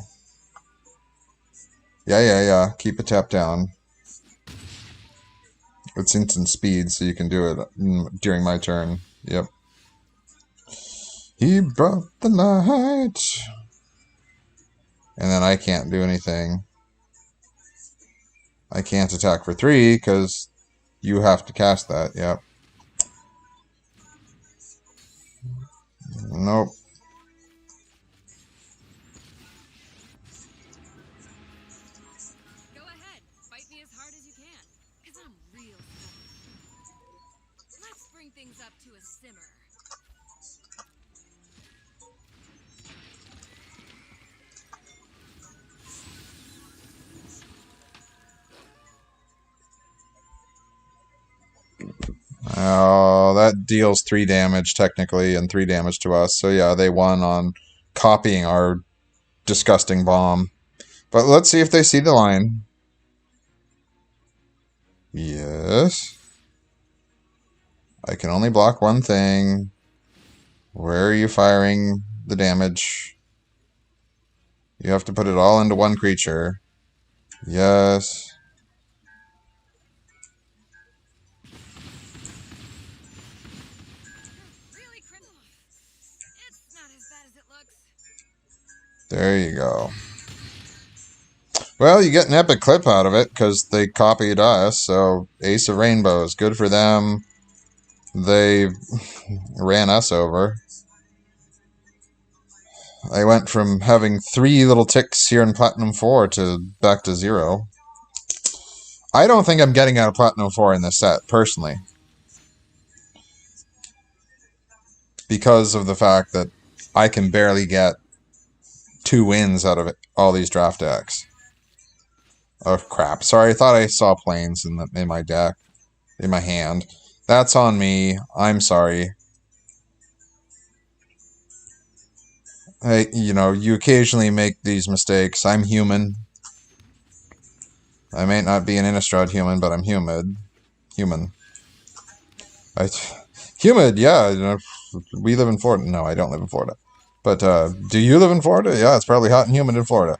Yeah. Keep it tapped down. It's instant speed, so you can do it during my turn. Yep. He brought the light. And then I can't do anything. I can't attack for 3, because you have to cast that. Yep. Nope. Go ahead. Fight me as hard as you can, because I'm real stubborn. Let's bring things up to a simmer. Oh, that deals 3 damage technically and 3 damage to us. So yeah, they won on copying our disgusting bomb. But let's see if they see the line. Yes. I can only block one thing. Where are you firing the damage? You have to put it all into one creature. Yes. Really, Crimson? It's not as bad as it looks. There you go. Well, you get an epic clip out of it because they copied us. So Ace of Rainbows, good for them. They ran us over. I went from having 3 little ticks here in Platinum 4 to back to 0. I don't think I'm getting out of Platinum 4 in this set, personally. Because of the fact that I can barely get 2 wins out of it, all these draft decks. Oh, crap. Sorry, I thought I saw planes in my deck. In my hand. That's on me. I'm sorry. Hey, you occasionally make these mistakes. I'm human. I may not be an Innistrad human, but I'm human. Human. Humid, yeah. We live in Florida. No, I don't live in Florida. But, do you live in Florida? Yeah, it's probably hot and humid in Florida.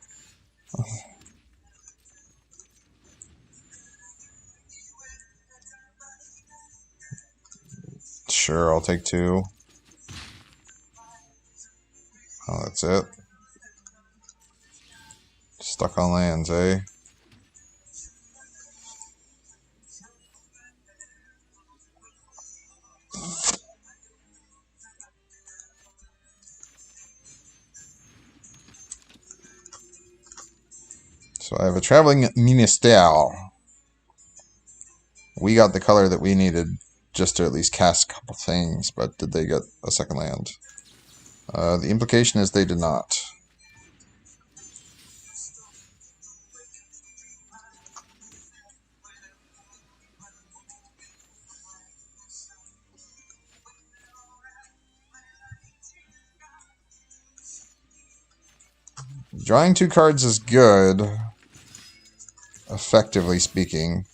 Sure, I'll take 2. Oh, that's it. Stuck on lands, eh? So I have a Traveling Minister. We got the color that we needed just to at least cast a couple things, but did they get a second land? The implication is they did not. Drawing 2 cards is good, effectively speaking,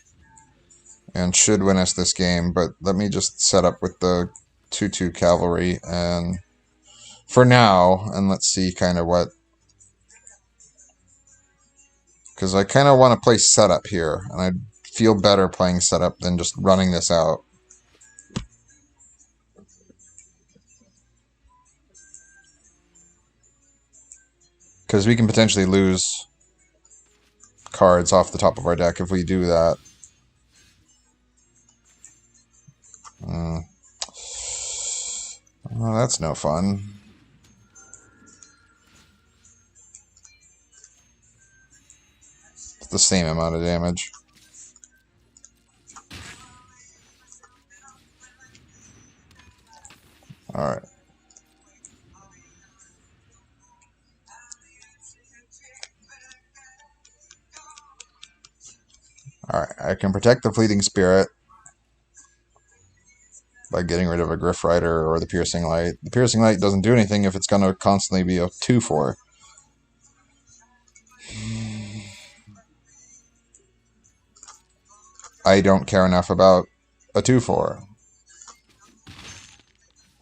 and should win us this game, but let me just set up with the 2/2 cavalry and for now, and let's see kind of what, because I kind of want to play setup here, and I feel better playing setup than just running this out. Because we can potentially lose cards off the top of our deck if we do that. Well, that's no fun. It's the same amount of damage. Alright. Alright, I can protect the Fleeting Spirit by getting rid of a Griff Rider or the Piercing Light. The Piercing Light doesn't do anything if it's going to constantly be a 2/4. I don't care enough about a 2/4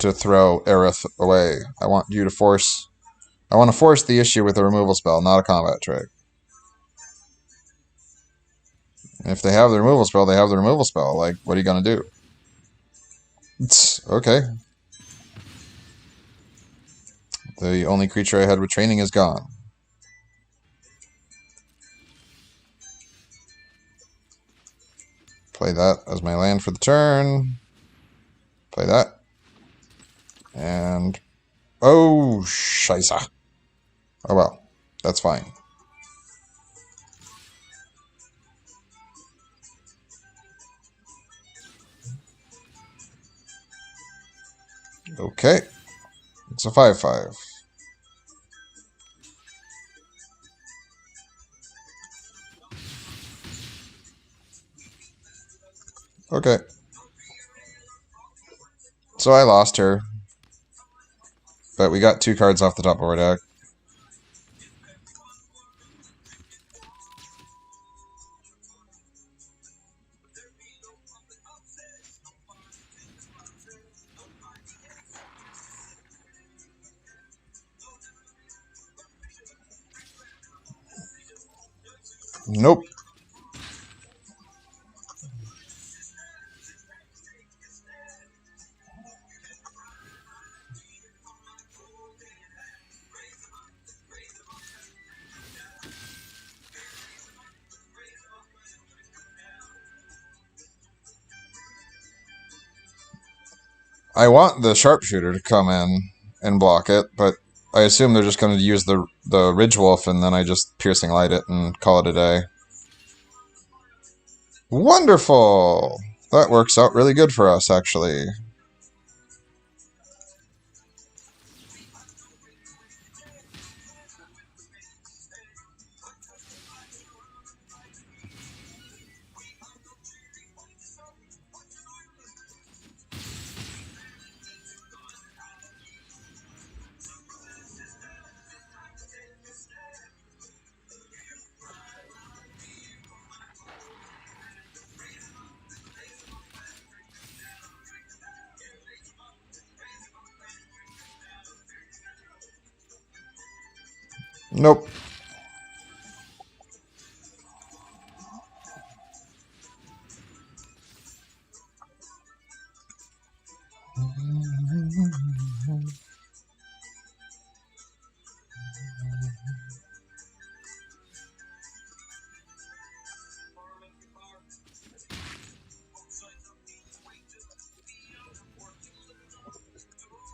to throw Aerith away. I want to force the issue with a removal spell, not a combat trick. If they have the removal spell, they have the removal spell. Like, what are you going to do? It's okay. The only creature I had with training is gone. Play that as my land for the turn. Play that. And... oh, scheisse. Oh well. That's fine. Okay. It's a 5/5. Okay. So I lost her. But we got 2 cards off the top of our deck. Nope. I want the sharpshooter to come in and block it, but I assume they're just going to use the Ridge Wolf, and then I just Piercing Light it and call it a day. Wonderful! That works out really good for us, actually. Nope.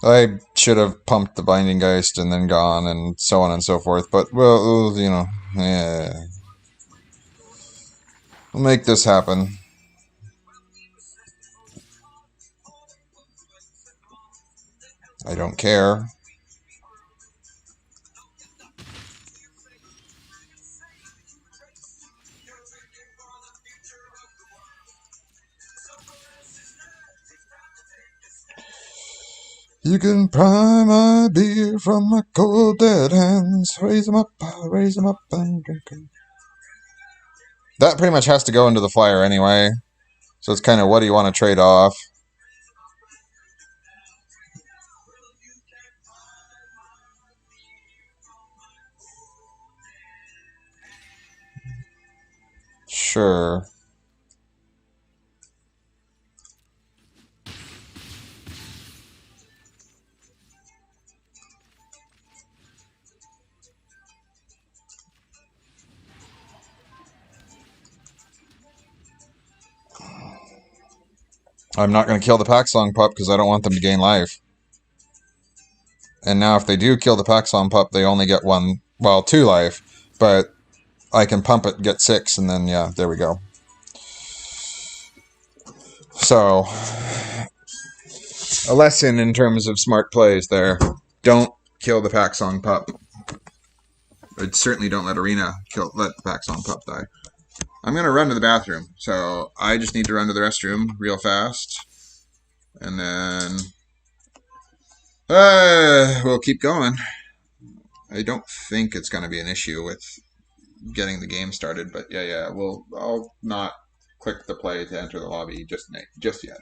I should have pumped the Binding Geist and then gone, and so on and so forth, but, well, you know, yeah. We'll make this happen. I don't care. You can pry my beer from my cold dead hands. Raise 'em up and drink 'em. That pretty much has to go into the flyer anyway. So it's kind of, what do you want to trade off? Sure. I'm not going to kill the Paxlong Pup because I don't want them to gain life. And now if they do kill the Paxlong Pup, they only get 2 life. But I can pump it, get 6, and then, yeah, there we go. So, a lesson in terms of smart plays there. Don't kill the Paxlong Pup. But certainly don't let Arena let the Paxlong Pup die. I'm going to run to the bathroom, so I just need to run to the restroom real fast. And then we'll keep going. I don't think it's going to be an issue with getting the game started, but yeah, I'll not click the play to enter the lobby just yet.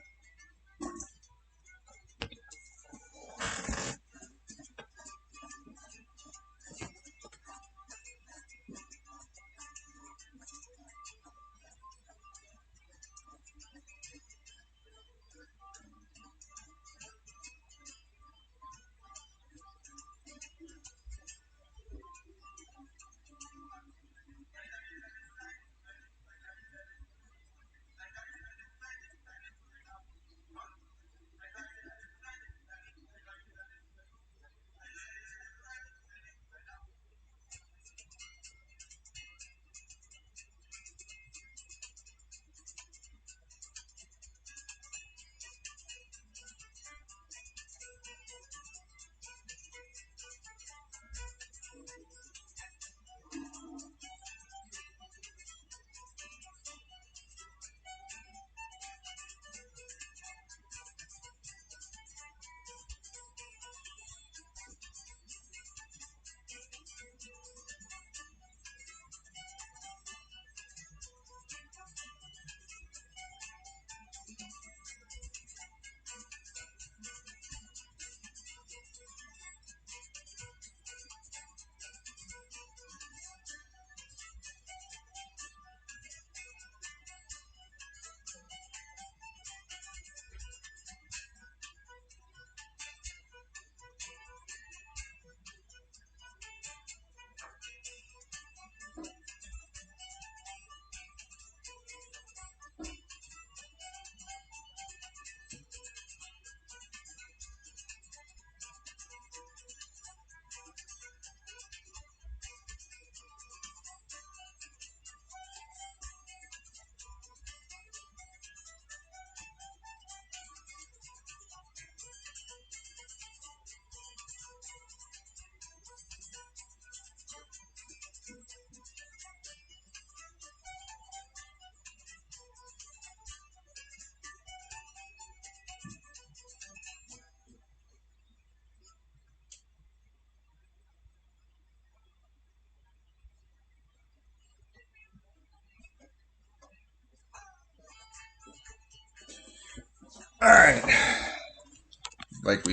like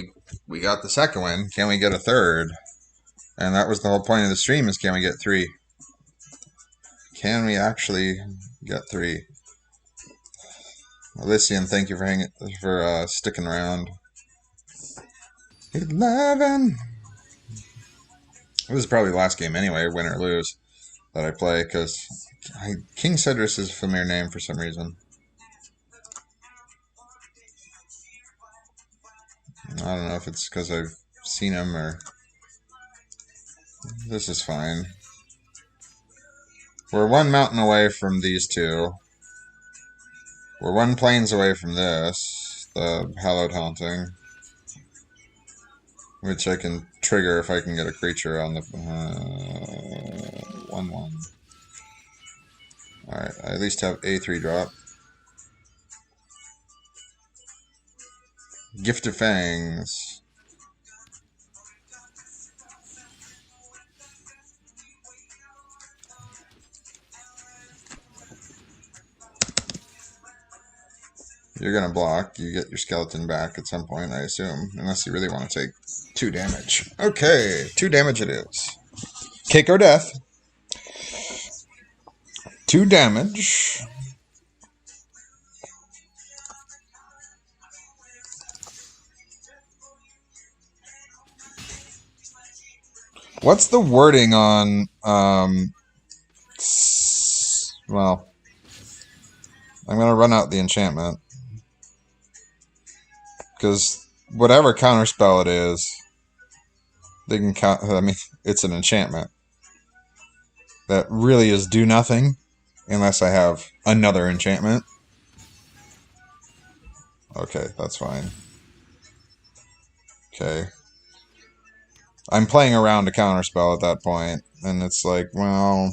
we got the second one. Can we get a third? And that was the whole point of the stream: is can we get 3? Can we actually get 3? Elysian, thank you for sticking around. 11. This is probably the last game anyway, win or lose, that I play, because King Cedrus is a familiar name for some reason. I don't know if it's because I've seen him or... This is fine. We're 1 mountain away from these 2. We're 1 plains away from this, the Hallowed Haunting, which I can trigger if I can get a creature on the 1/1. Alright, I at least have a 3 drop. Gift of Fangs. You're going to block. You get your skeleton back at some point, I assume. Unless you really want to take 2 damage. Okay, 2 damage it is. Cake or death. 2 damage. What's the wording on... well, I'm going to run out the enchantment. Because whatever counterspell it is, they can count. I mean, it's an enchantment that really is do nothing unless I have another enchantment. Okay, that's fine. Okay. I'm playing around a counterspell at that point, and it's like, well...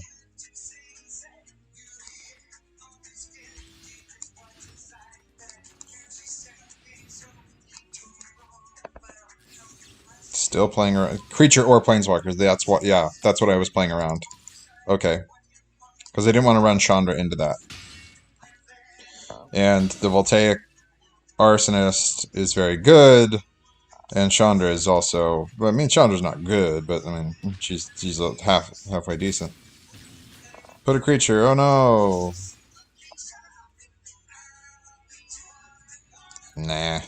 Still playing around. Creature or planeswalkers. That's what. Yeah, that's what I was playing around. Okay, because I didn't want to run Chandra into that. And the Voltaic Arsonist is very good, and Chandra is also. I mean, Chandra's not good, but I mean, she's halfway decent. Put a creature. Oh no. Nah.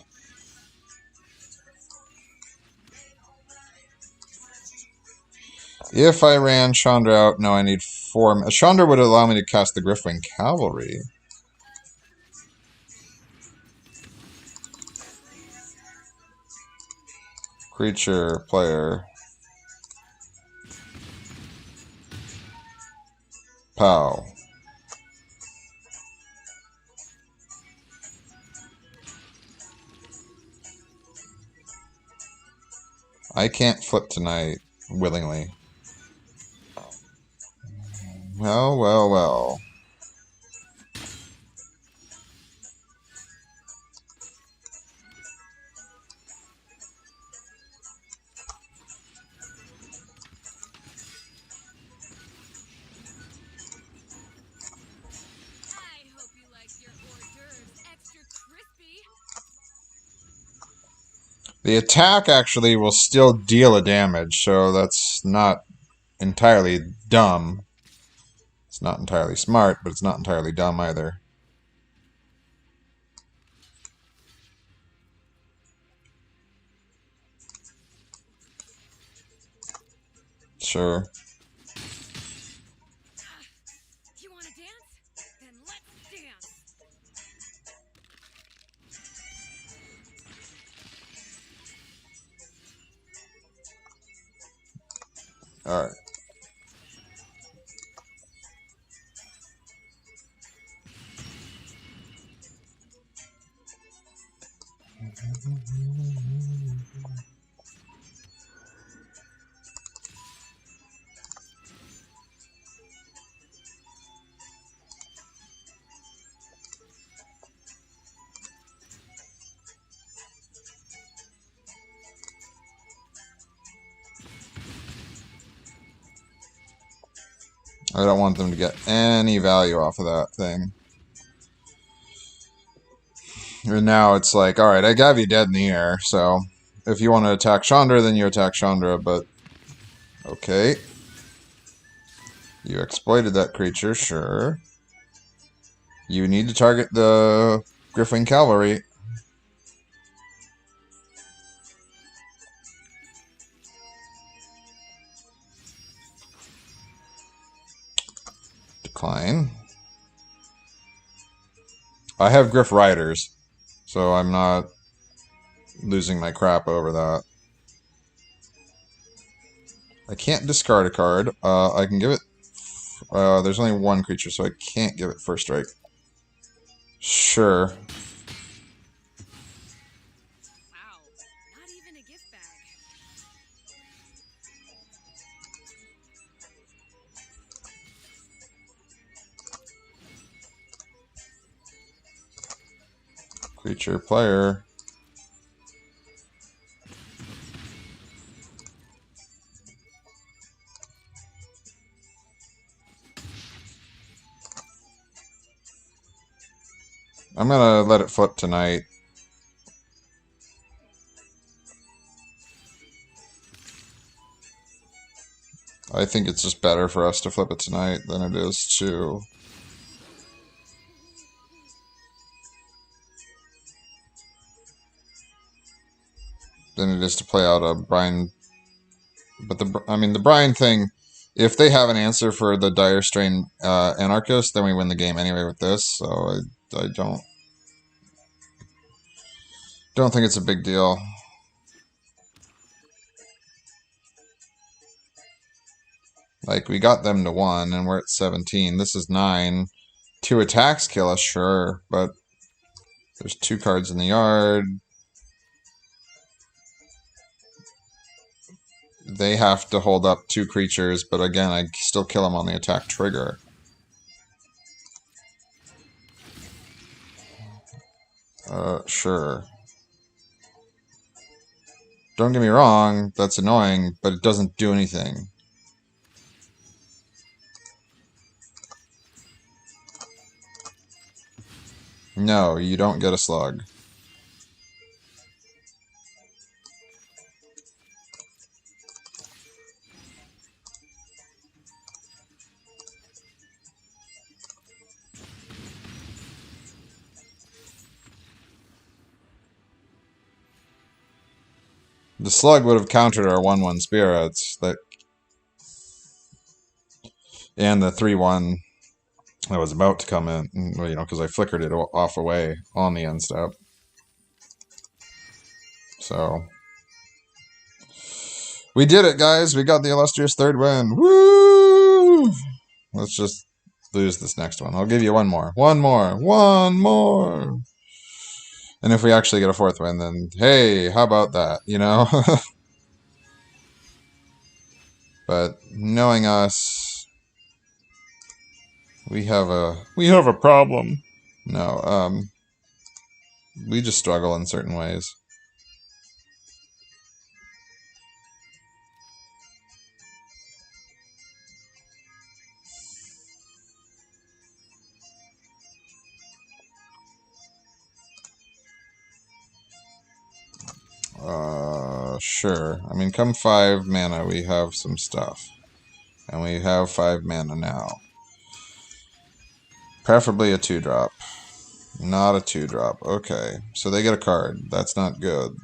If I ran Chandra out, no, I need 4. Chandra would allow me to cast the Griftwing Cavalry. Creature, player. Pow. I can't flip tonight, willingly. Well, well, well. I hope you like your hors d'oeuvres extra crispy. The attack actually will still deal a damage, so that's not entirely dumb. It's not entirely smart, but it's not entirely dumb either. Sure. You want to dance? Then let's dance. Alright. I don't want them to get any value off of that thing. And now it's like, alright, I got you dead in the air, so if you want to attack Chandra, then you attack Chandra, but... Okay. You exploited that creature, sure. You need to target the Griffin Cavalry. Decline. I have Griff Riders, so I'm not losing my crap over that. I can't discard a card. I can give it... there's only one creature, so I can't give it first strike. Sure. Wow, not even a gift bag. Creature player. I'm gonna let it flip tonight. I think it's just better for us to flip it tonight than it is to... than it is to play out a Brian. But the Brian thing, if they have an answer for the Dire Strain Anarchist, then we win the game anyway with this, so I don't think it's a big deal. Like, we got them to 1, and we're at 17. This is 9. 2 attacks kill us, sure, but there's 2 cards in the yard. They have to hold up 2 creatures, but again, I still kill them on the attack trigger. Sure. Don't get me wrong, that's annoying, but it doesn't do anything. No, you don't get a slug. The slug would have countered our 1/1 spirits that, and the 3/1 that was about to come in, you know, because I flickered it off away on the end step. So we did it, guys. We got the illustrious 3rd win. Woo! Let's just lose this next one. I'll give you one more. One more. And if we actually get a 4th win, then hey, how about that, you know? But knowing us, we have a problem. No, we just struggle in certain ways. Sure. I mean, come 5 mana, we have some stuff. And we have 5 mana now. Preferably a 2-drop. Not a 2-drop. Okay. So they get a card. That's not good.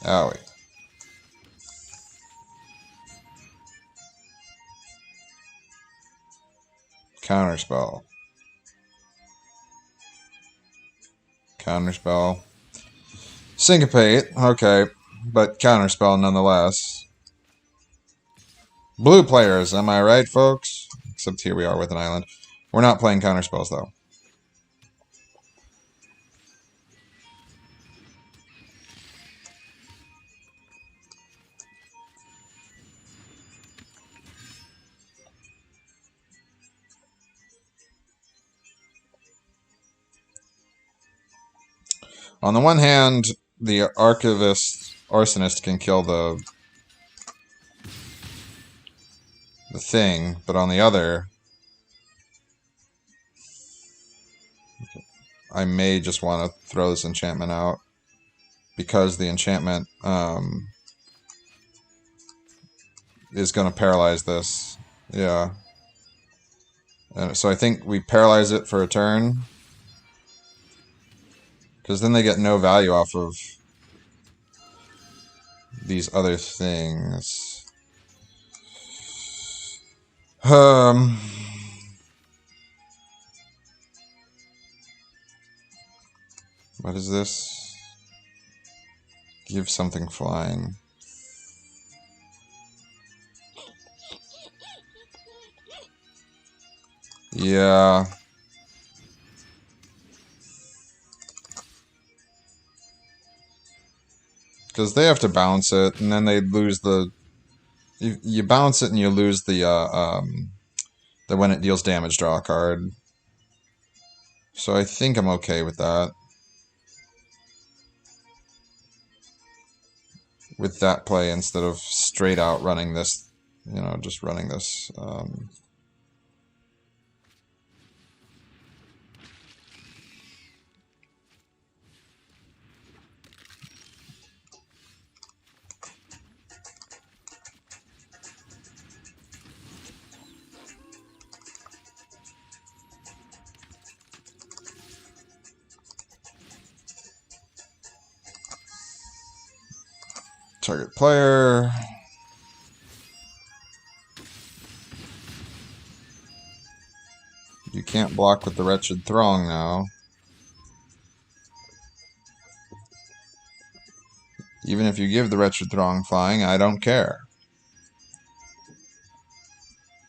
Owie. Counterspell. Counterspell. Syncopate. Okay. But counterspell nonetheless. Blue players, am I right, folks? Except here we are with an island. We're not playing counterspells, though. On the one hand, the Arsonist can kill the thing, but on the other, I may just want to throw this enchantment out because the enchantment is going to paralyze this. Yeah. And so I think we paralyze it for a turn. Because then they get no value off of these other things. What is this? Give something flying. Yeah. Because they have to bounce it, and then they lose the... You bounce it and you lose the when it deals damage, draw a card. So I think I'm okay with that. With that play instead of straight out running this, you know, just running this. Target player. You can't block with the Wretched Throng now. Even if you give the Wretched Throng flying, I don't care.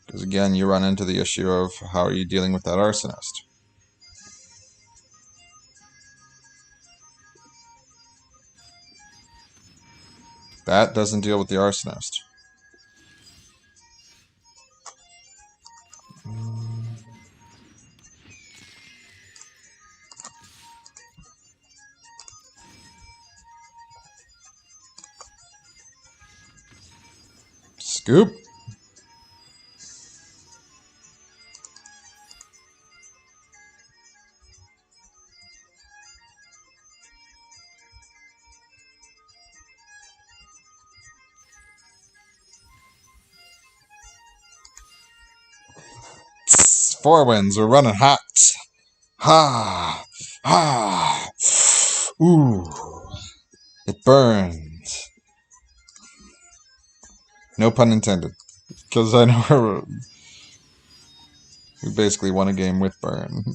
Because again, you run into the issue of how are you dealing with that Arsonist. That doesn't deal with the Arsonist. Scoop. Four wins. We're running hot. Ha! Ha! Ooh. It burns. No pun intended. Because I know we basically won a game with burn.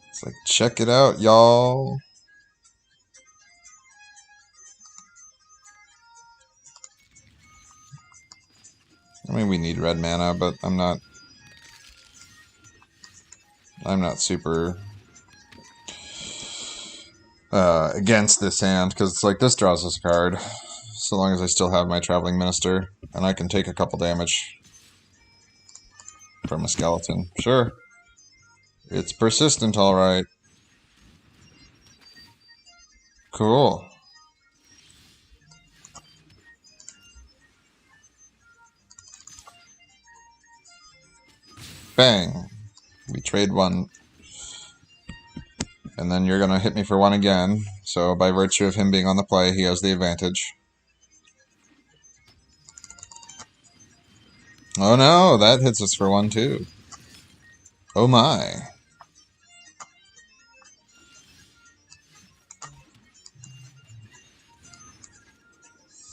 It's like, check it out, y'all. I mean, we need red mana, but I'm not super against this hand, because it's like this draws us a card. So long as I still have my Traveling Minister, and I can take a couple damage from a skeleton. Sure. It's persistent, alright. Cool. Bang. We trade one. And then you're going to hit me for one again. So by virtue of him being on the play, he has the advantage. Oh no, that hits us for one too. Oh my.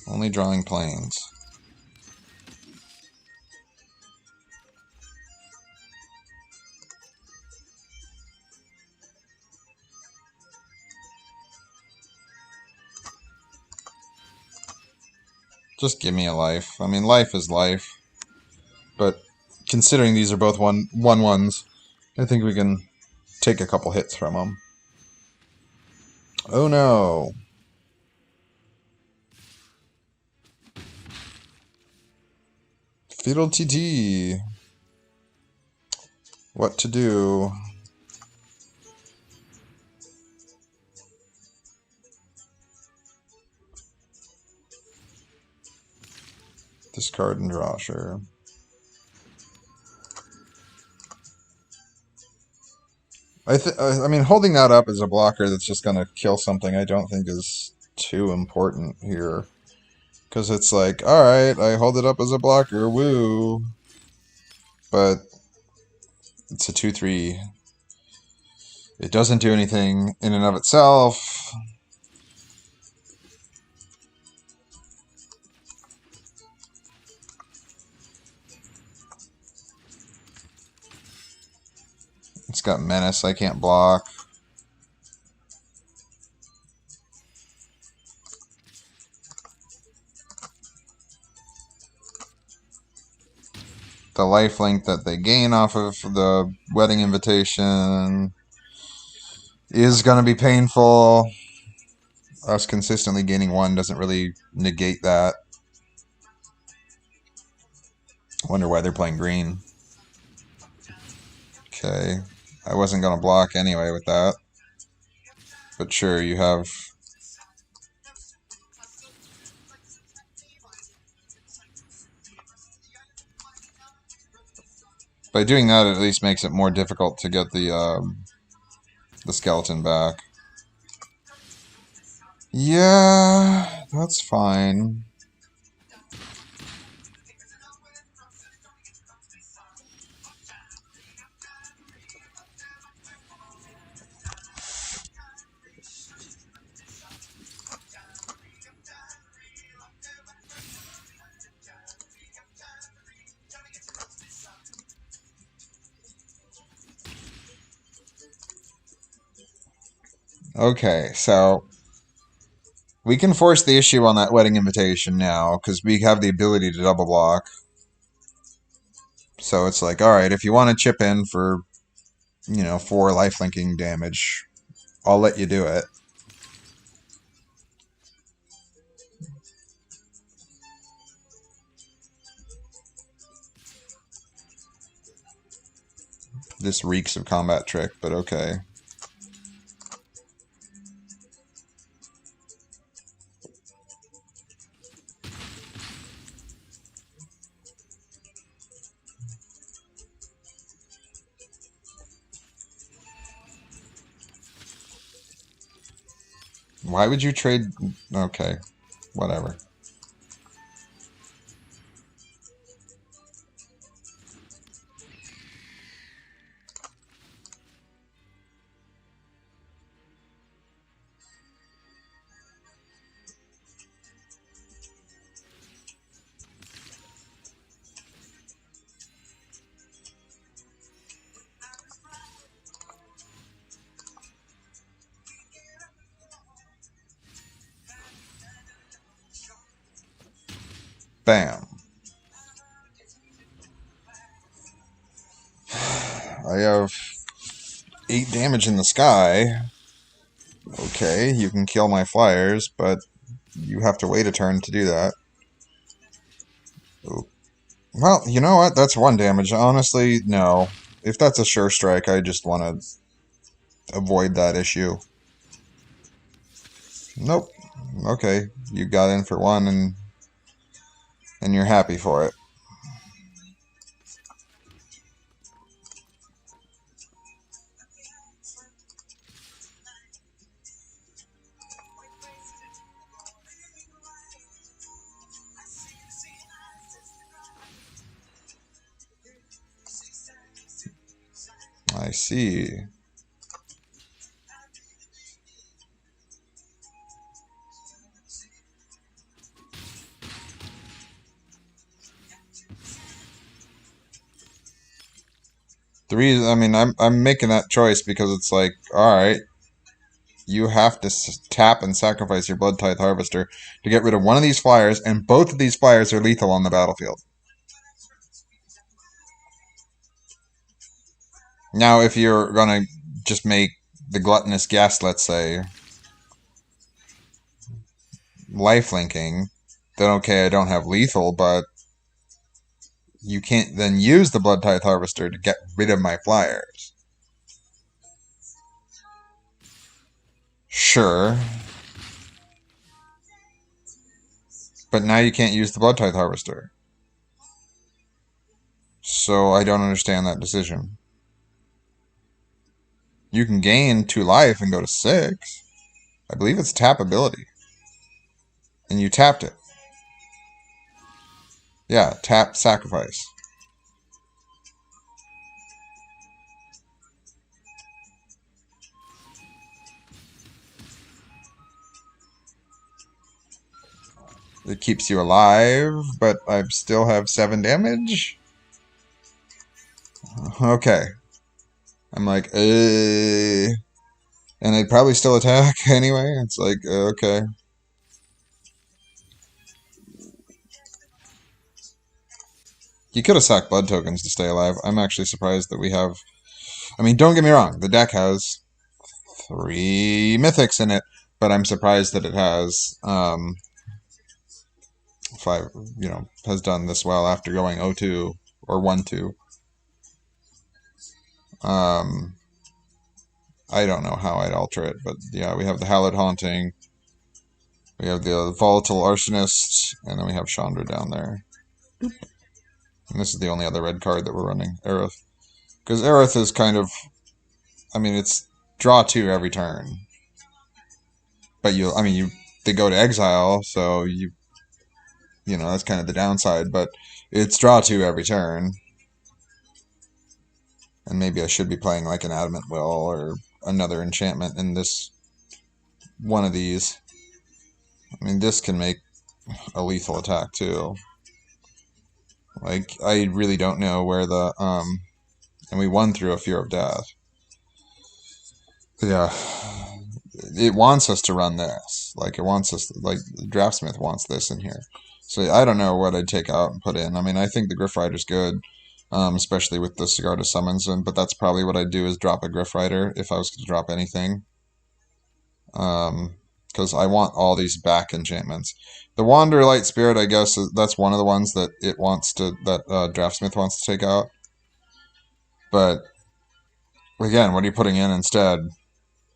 Only drawing planes. Just give me a life. I mean, life is life. But considering these are both 1/1s, I think we can take a couple hits from them. Oh no. Fetal TT. What to do? Discard and draw, sure. I mean, holding that up as a blocker that's just gonna kill something, I don't think is too important here. Because it's like, alright, I hold it up as a blocker, woo. But it's a 2-3. It doesn't do anything in and of itself. It's got menace, I can't block. The lifelink that they gain off of the wedding invitation is going to be painful. Us consistently gaining 1 doesn't really negate that. Wonder why they're playing green. Okay. I wasn't going to block anyway with that. But sure, you have... By doing that, it at least makes it more difficult to get the skeleton back. Yeah, that's fine. Okay, so we can force the issue on that wedding invitation now because we have the ability to double block. So it's like, alright, if you want to chip in for, 4 lifelinking damage, I'll let you do it. This reeks of combat trick, but okay. Why would you trade... Okay, whatever. Bam. I have 8 damage in the sky. Okay, you can kill my flyers, but you have to wait a turn to do that. Well, you know what? That's 1 damage. Honestly, no. If that's a sure strike, I just want to avoid that issue. Nope. Okay, you got in for 1 and you're happy for it. I see. The reason, I mean, I'm making that choice because it's like, all right, you have to tap and sacrifice your Blood Tithe Harvester to get rid of one of these flyers, and both of these flyers are lethal on the battlefield. Now, if you're gonna just make the Gluttonous Guest, let's say, lifelinking, then okay, I don't have lethal, but you can't then use the Blood Tithe Harvester to get rid of my flyers. Sure. But now you can't use the Blood Tithe Harvester. So I don't understand that decision. You can gain 2 life and go to 6. I believe it's tap ability. And you tapped it. Yeah, tap sacrifice. It keeps you alive, but I still have 7 damage. Okay. I'm like, and I'd probably still attack anyway. It's like, okay. You could have sacked blood tokens to stay alive. I'm actually surprised that we have... I mean, don't get me wrong. The deck has 3 mythics in it, but I'm surprised that it has 5, has done this well after going 0-2 or 1-2. I don't know how I'd alter it, but yeah, we have the Hallowed Haunting, we have the Volatile Arsonist, and then we have Chandra down there. And this is the only other red card that we're running, Aerith. Because Aerith is kind of, I mean, it's draw 2 every turn. But they go to exile, so that's kind of the downside, but it's draw 2 every turn. And maybe I should be playing like an Adamant Will or another enchantment in this one of these. I mean, this can make a lethal attack too. Like, I really don't know where the, and we won through a Fear of Death. But yeah, it wants us to run this. Like, it wants us, like, the Draftsmith wants this in here. So I don't know what I'd take out and put in. I mean, I think the Griff Rider's good, especially with the Sigarda Summons, but that's probably what I'd do is drop a Griff Rider if I was going to drop anything. Because I want all these back enchantments. The Wanderer Light Spirit, I guess, that's one of the ones that Draftsmith wants to take out. But again, what are you putting in instead?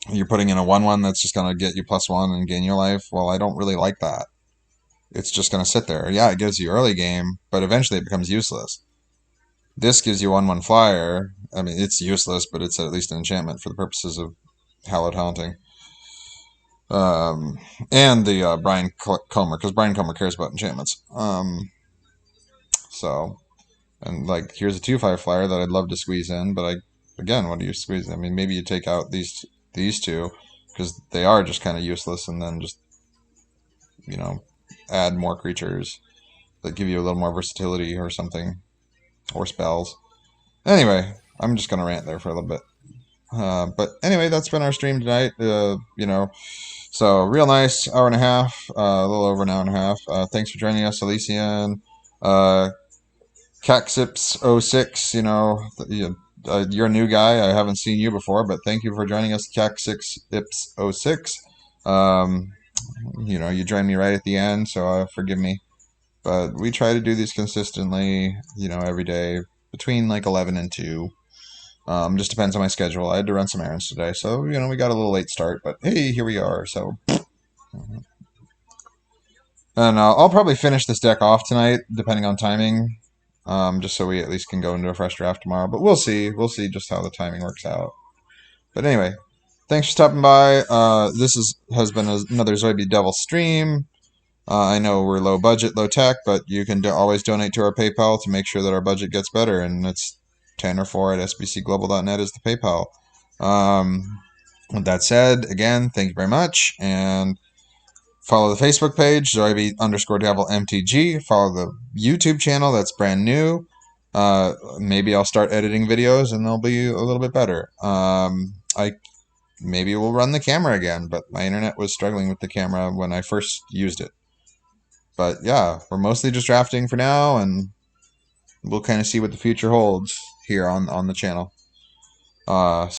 You're putting in a 1/1 that's just gonna get you +1 and gain your life. Well, I don't really like that. It's just gonna sit there. Yeah, it gives you early game, but eventually it becomes useless. This gives you 1/1 flyer. I mean, it's useless, but it's at least an enchantment for the purposes of Hallowed Haunting. And the Brian Comer, because Brian Comer cares about enchantments. So, and like, here's a 2/5 flyer that I'd love to squeeze in, but again, what do you squeeze? I mean, maybe you take out these 2 because they are just kind of useless, and then just add more creatures that give you a little more versatility or something, or spells. Anyway, I'm just gonna rant there for a little bit. But anyway, that's been our stream tonight. So real nice, hour and a half, a little over an hour and a half. Thanks for joining us, Elysian. Caxips06, you're a new guy. I haven't seen you before, but thank you for joining us, Caxips06. You joined me right at the end, so forgive me. But we try to do these consistently, every day between like 11 and 2. Just depends on my schedule. I had to run some errands today, so we got a little late start, but hey, here we are. So, and I'll probably finish this deck off tonight, depending on timing, just so we at least can go into a fresh draft tomorrow. But we'll see. We'll see just how the timing works out. But anyway, thanks for stopping by. This has been another Zoidberry Devil stream. I know we're low budget, low tech, but you can always donate to our PayPal to make sure that our budget gets better, and it's 10 or 4 at sbcglobal.net is the PayPal. With that said, again, thank you very much, and follow the Facebook page, Zoidberry_Devil_MTG. Follow the YouTube channel, that's brand new. Maybe I'll start editing videos, and they'll be a little bit better. Maybe we'll run the camera again, but my internet was struggling with the camera when I first used it. But yeah, we're mostly just drafting for now, and we'll kind of see what the future holds here on the channel.